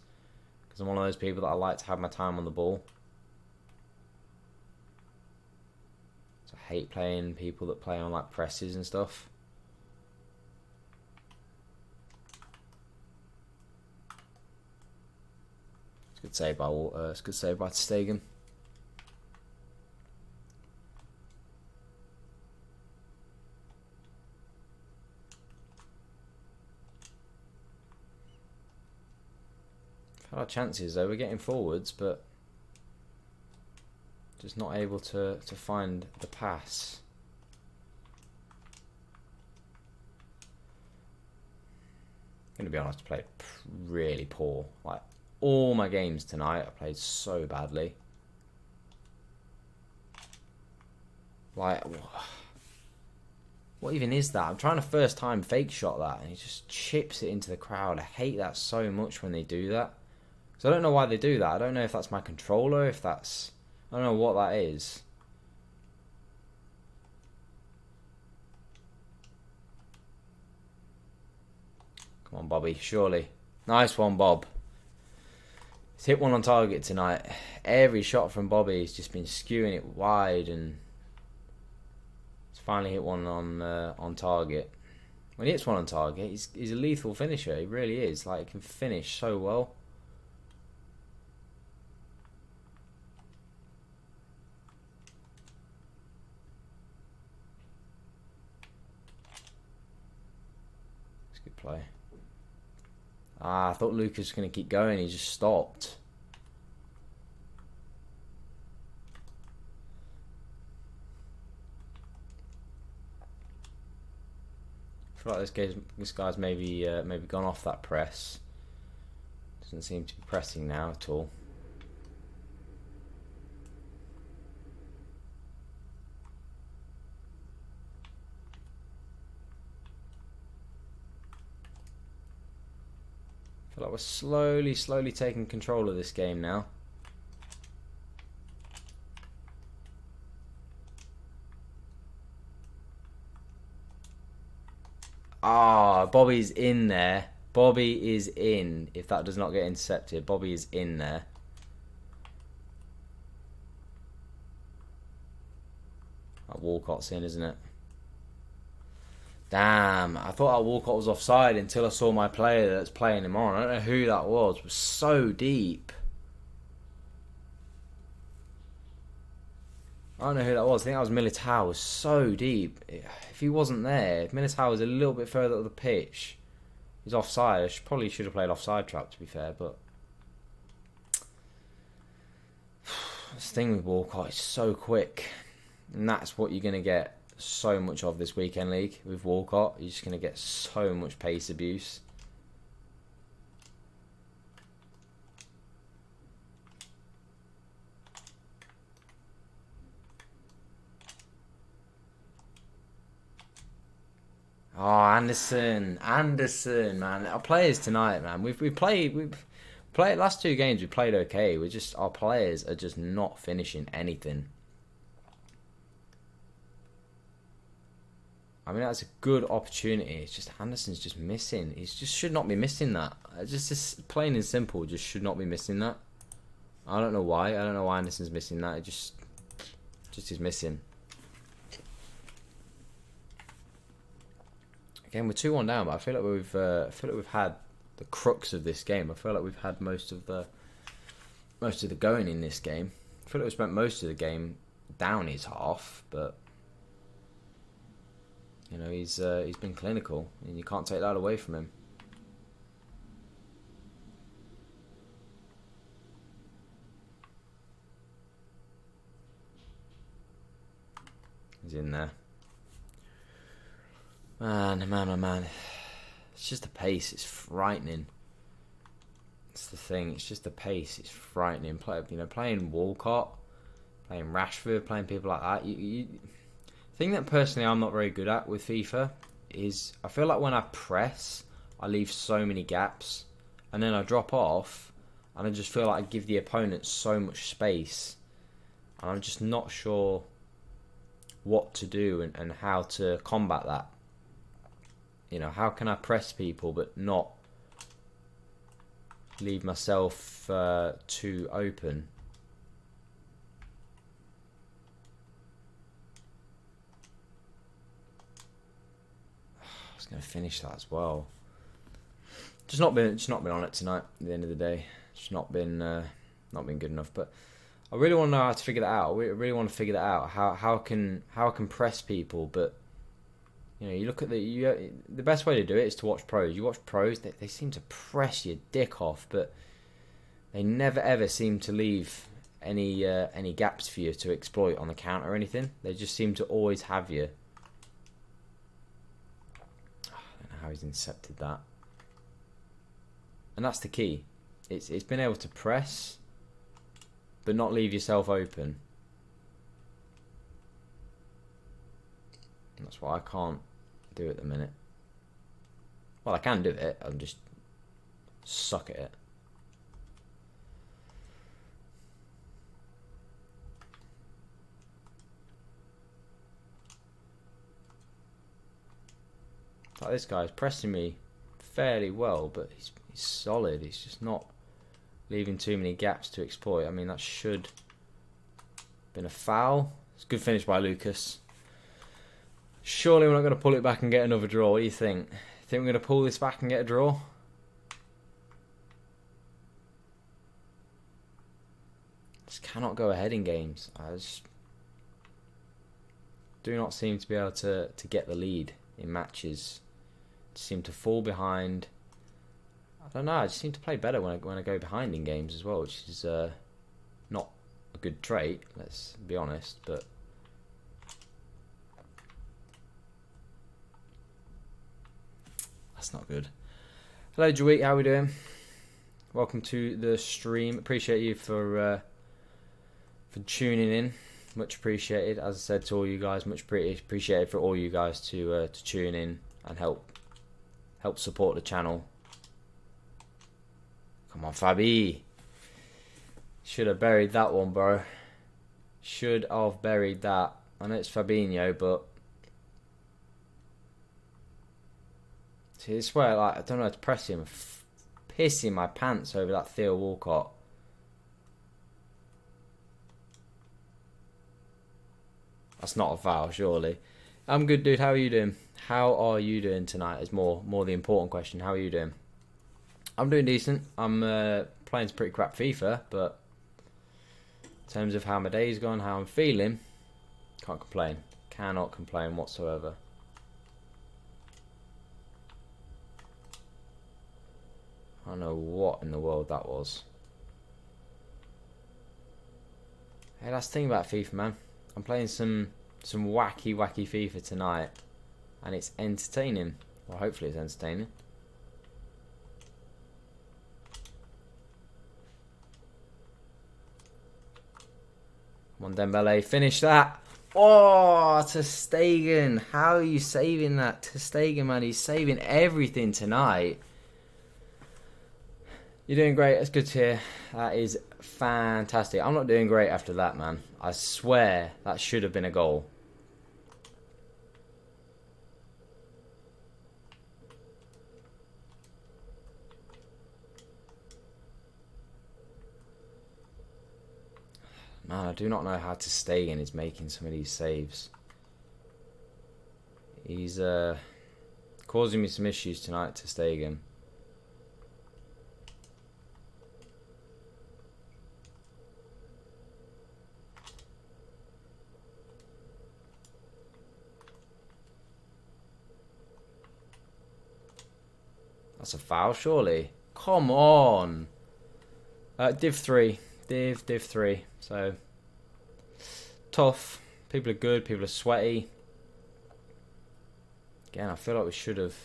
because I'm one of those people that I like to have my time on the ball. So I hate playing people that play on like presses and stuff. Good save by it's good save by Stegen. Our chances though, we're getting forwards, but just not able to find the pass. I'm gonna be honest, I played really poor. Like all my games tonight, I played so badly. Like, what even is that? I'm trying to first time fake shot that, and he just chips it into the crowd. I hate that so much when they do that. So I don't know why they do that. I don't know if that's my controller, if that's... I don't know what that is. Come on, Bobby, surely. Nice one, Bob. He's hit one on target tonight. Every shot from Bobby has just been skewing it wide, and he's finally hit one on target. When he hits one on target, he's a lethal finisher. He really is. Like, he can finish so well. Good play. I thought Lucas was going to keep going. He just stopped. I feel like this guy's maybe gone off that press. Doesn't seem to be pressing now at all. I feel like we're slowly taking control of this game now. Ah, Bobby's in there. Bobby is in. If that does not get intercepted, Bobby is in there. That Walcott's in, isn't it? Damn, I thought that Walcott was offside until I saw my player that's playing him on. I don't know who that was. It was so deep. I don't know who that was. I think that was Militao. It was so deep. If he wasn't there, if Militao was a little bit further up the pitch, he's offside. I probably should have played offside trap, to be fair, but this thing with Walcott is so quick, and that's what you're going to get so much of this weekend league with Walcott. You're just going to get so much pace abuse. Oh, Anderson, man. Our players tonight, man. We've played last two games. We played okay. Our players are just not finishing anything. I mean, that's a good opportunity. It's just Anderson's just missing. He just should not be missing that. Just plain and simple, just should not be missing that. I don't know why. I don't know why Anderson's missing that. It just is missing. Again, we're 2-1 down, but I feel like we've had the crux of this game. I feel like we've had most of the going in this game. I feel like we spent most of the game down his half, but you know, he's been clinical, and you can't take that away from him. He's in there. Man. It's just the pace. It's frightening. It's the thing. It's just the pace. It's frightening. Playing Walcott, playing Rashford, playing people like that. The thing that personally I'm not very good at with FIFA is I feel like when I press, I leave so many gaps, and then I drop off, and I just feel like I give the opponent so much space, and I'm just not sure what to do and how to combat that. You know, how can I press people but not leave myself too open? I was going to finish that as well. just not been on it tonight. At the end of the day, just not been good enough. But I really want to know how to figure that out. I really want to figure that out. How I can press people, but you know, you look at the best way to do it is to watch pros. You watch pros, they seem to press your dick off, but they never ever seem to leave any gaps for you to exploit on the counter or anything. They just seem to always have you. I don't know how he's intercepted that. And that's the key. It's been able to press, but not leave yourself open. And that's what I can't do at the minute. Well, I can do it. I'm just suck at it. Like this guy's pressing me fairly well, but he's solid. He's just not leaving too many gaps to exploit. I mean, that should have been a foul. It's a good finish by Lucas. Surely we're not going to pull it back and get another draw. What do you think? Think we're going to pull this back and get a draw? Just cannot go ahead in games. I just do not seem to be able to get the lead in matches. Just seem to fall behind. I don't know. I just seem to play better when I go behind in games as well, which is not a good trait. Let's be honest, but. That's not good. Hello, Joey. How are we doing? Welcome to the stream. Appreciate you for tuning in. Much appreciated. As I said to all you guys, much appreciated for all you guys to tune in and help support the channel. Come on, Fabi. Should have buried that one, bro. Should have buried that. I know it's Fabinho, but. See, this is where I don't know how to press him. Pissing my pants over that Theo Walcott. That's not a foul, surely. I'm good, dude. How are you doing? How are you doing tonight? Is more the important question. How are you doing? I'm doing decent. I'm playing some pretty crap FIFA, but in terms of how my day's gone, how I'm feeling, can't complain. Cannot complain whatsoever. I don't know what in the world that was. Hey, that's the thing about FIFA, man. I'm playing some wacky FIFA tonight, and it's entertaining. Well, hopefully it's entertaining. Come on, Dembele, finish that. Oh, Ter Stegen. How are you saving that? Ter Stegen, man, he's saving everything tonight. You're doing great. That's good to hear. That is fantastic. I'm not doing great after that, man. I swear that should have been a goal. Man, I do not know how Ter Stegen is making some of these saves. He's causing me some issues tonight, Ter Stegen. That's a foul, surely. Come on. Div 3. Div 3. So, tough. People are good. People are sweaty. Again, I feel like we should have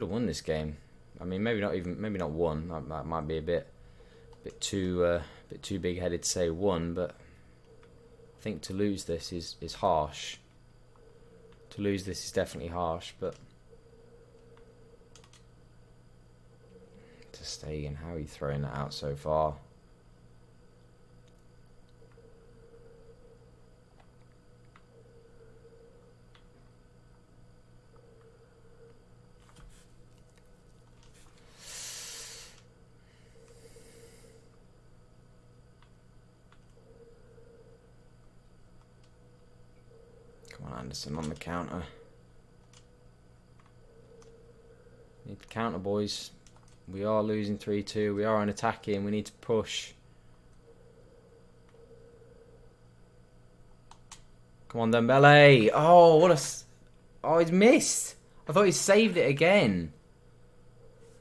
won this game. I mean, maybe not won. That might be a bit too big-headed to say won, but I think to lose this is harsh. To lose this is definitely harsh, but. Ter Stegen, how are you throwing that out so far? Come on, Anderson on the counter. Need to counter, boys. We are losing 3-2. We are on attacking. We need to push. Come on, Dembele. Oh, what a... Oh, he's missed. I thought he saved it again.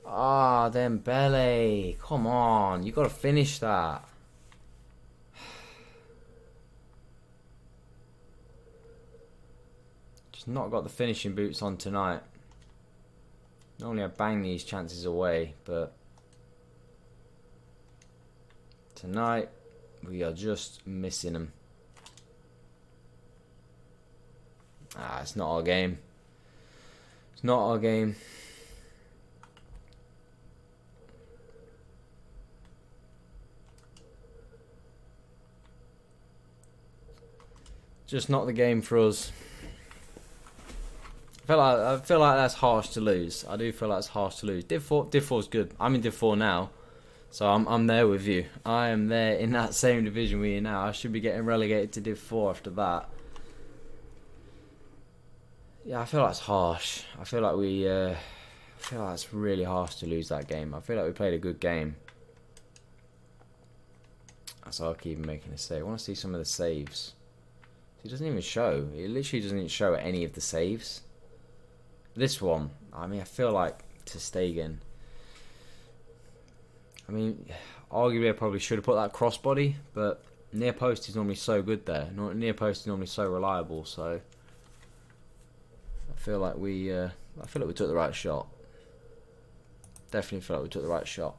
Ah, Dembele. Come on. You've got to finish that. Just not got the finishing boots on tonight. Normally I bang these chances away, but tonight we are just missing them. Ah, it's not our game. It's not our game. Just not the game for us. I feel like that's harsh to lose. I do feel like it's harsh to lose. Div 4 is good. I'm in Div 4 now, so I'm there with you. I am there in that same division we are now. I should be getting relegated to Div 4 after that. Yeah, I feel like it's harsh. I feel like it's really harsh to lose that game. I feel like we played a good game. So I'll keep making a save. I want to see some of the saves. It doesn't even show. It literally doesn't even show any of the saves. This one, I mean, I feel like Ter Stegen. I mean, arguably I probably should have put that crossbody, but near post is normally so good there. Near post is normally so reliable, so I feel like we took the right shot. Definitely feel like we took the right shot.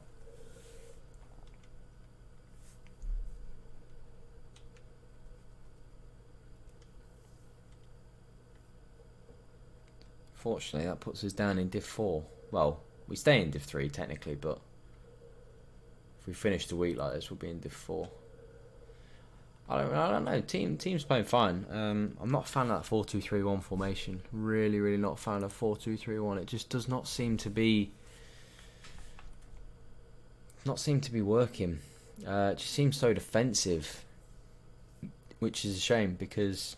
Fortunately, that puts us down in Div 4. Well, we stay in Div 3 technically, but if we finish the week like this, we'll be in Div 4. I don't know. Team's playing fine. I'm not a fan of that 4-2-3-1 formation. Really not a fan of 4-2-3-1. It just does not seem to be working. It just seems so defensive, which is a shame because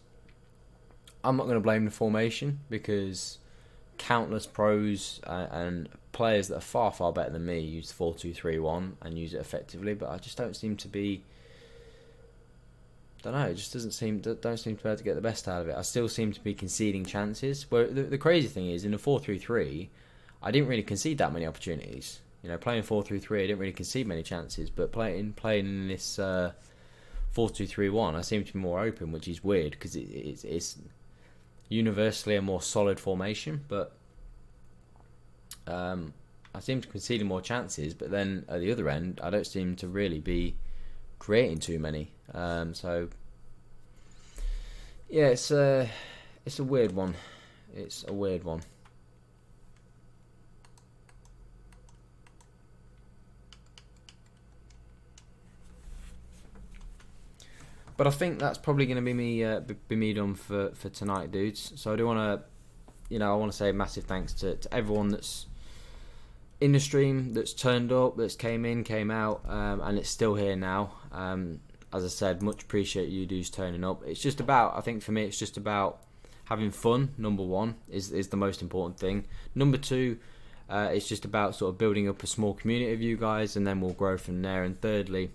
I'm not going to blame the formation because countless pros and players that are far better than me use 4-2-3-1 and use it effectively, but I just don't seem to be. Don't know. It just don't seem to be able to get the best out of it. I still seem to be conceding chances. But the crazy thing is, in the 4-3-3, I didn't really concede that many opportunities. You know, playing 4-3-3, I didn't really concede many chances. But playing in this 4-2-3-1, I seem to be more open, which is weird because it's universally a more solid formation, but I seem to concede more chances, but then at the other end I don't seem to really be creating too many, so yeah, it's a weird one. It's a weird one. But I think that's probably going to be me done for tonight, dudes. So I do want to, say a massive thanks to everyone that's in the stream, that's turned up, that's came in, came out, and it's still here now. As I said, much appreciate you dudes turning up. It's just about, I think for me, it's just about having fun. Number one is the most important thing. Number two, it's just about sort of building up a small community of you guys, and then we'll grow from there. And thirdly,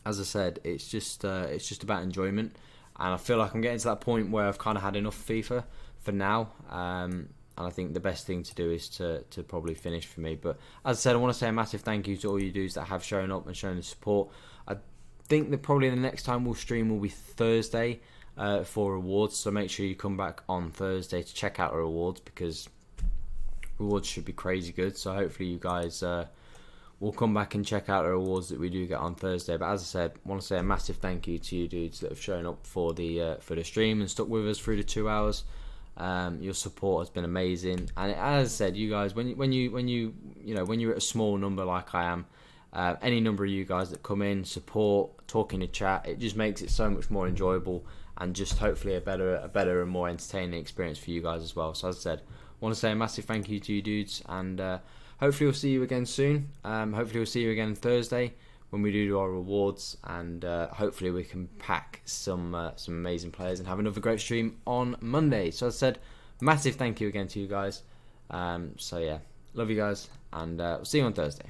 as I said, it's just about enjoyment, and I feel like I'm getting to that point where I've kind of had enough FIFA for now, and I think the best thing to do is to probably finish for me. But as I said, I want to say a massive thank you to all you dudes that have shown up and shown the support. I think that probably the next time we'll stream will be Thursday for rewards, so make sure you come back on Thursday to check out the rewards, because rewards should be crazy good. So hopefully you guys we'll come back and check out the rewards that we do get on Thursday. But as I said, I want to say a massive thank you to you dudes that have shown up for the stream and stuck with us through the 2 hours. Your support has been amazing, and as I said, you guys, when you're at a small number like I am, any number of you guys that come in, support, talk in the chat, it just makes it so much more enjoyable and just hopefully a better and more entertaining experience for you guys as well. So as I said, I want to say a massive thank you to you dudes, and hopefully we'll see you again soon. Hopefully we'll see you again Thursday when we do our rewards, and hopefully we can pack some amazing players and have another great stream on Monday. So as I said, massive thank you again to you guys. So yeah, Love you guys, and we'll see you on Thursday.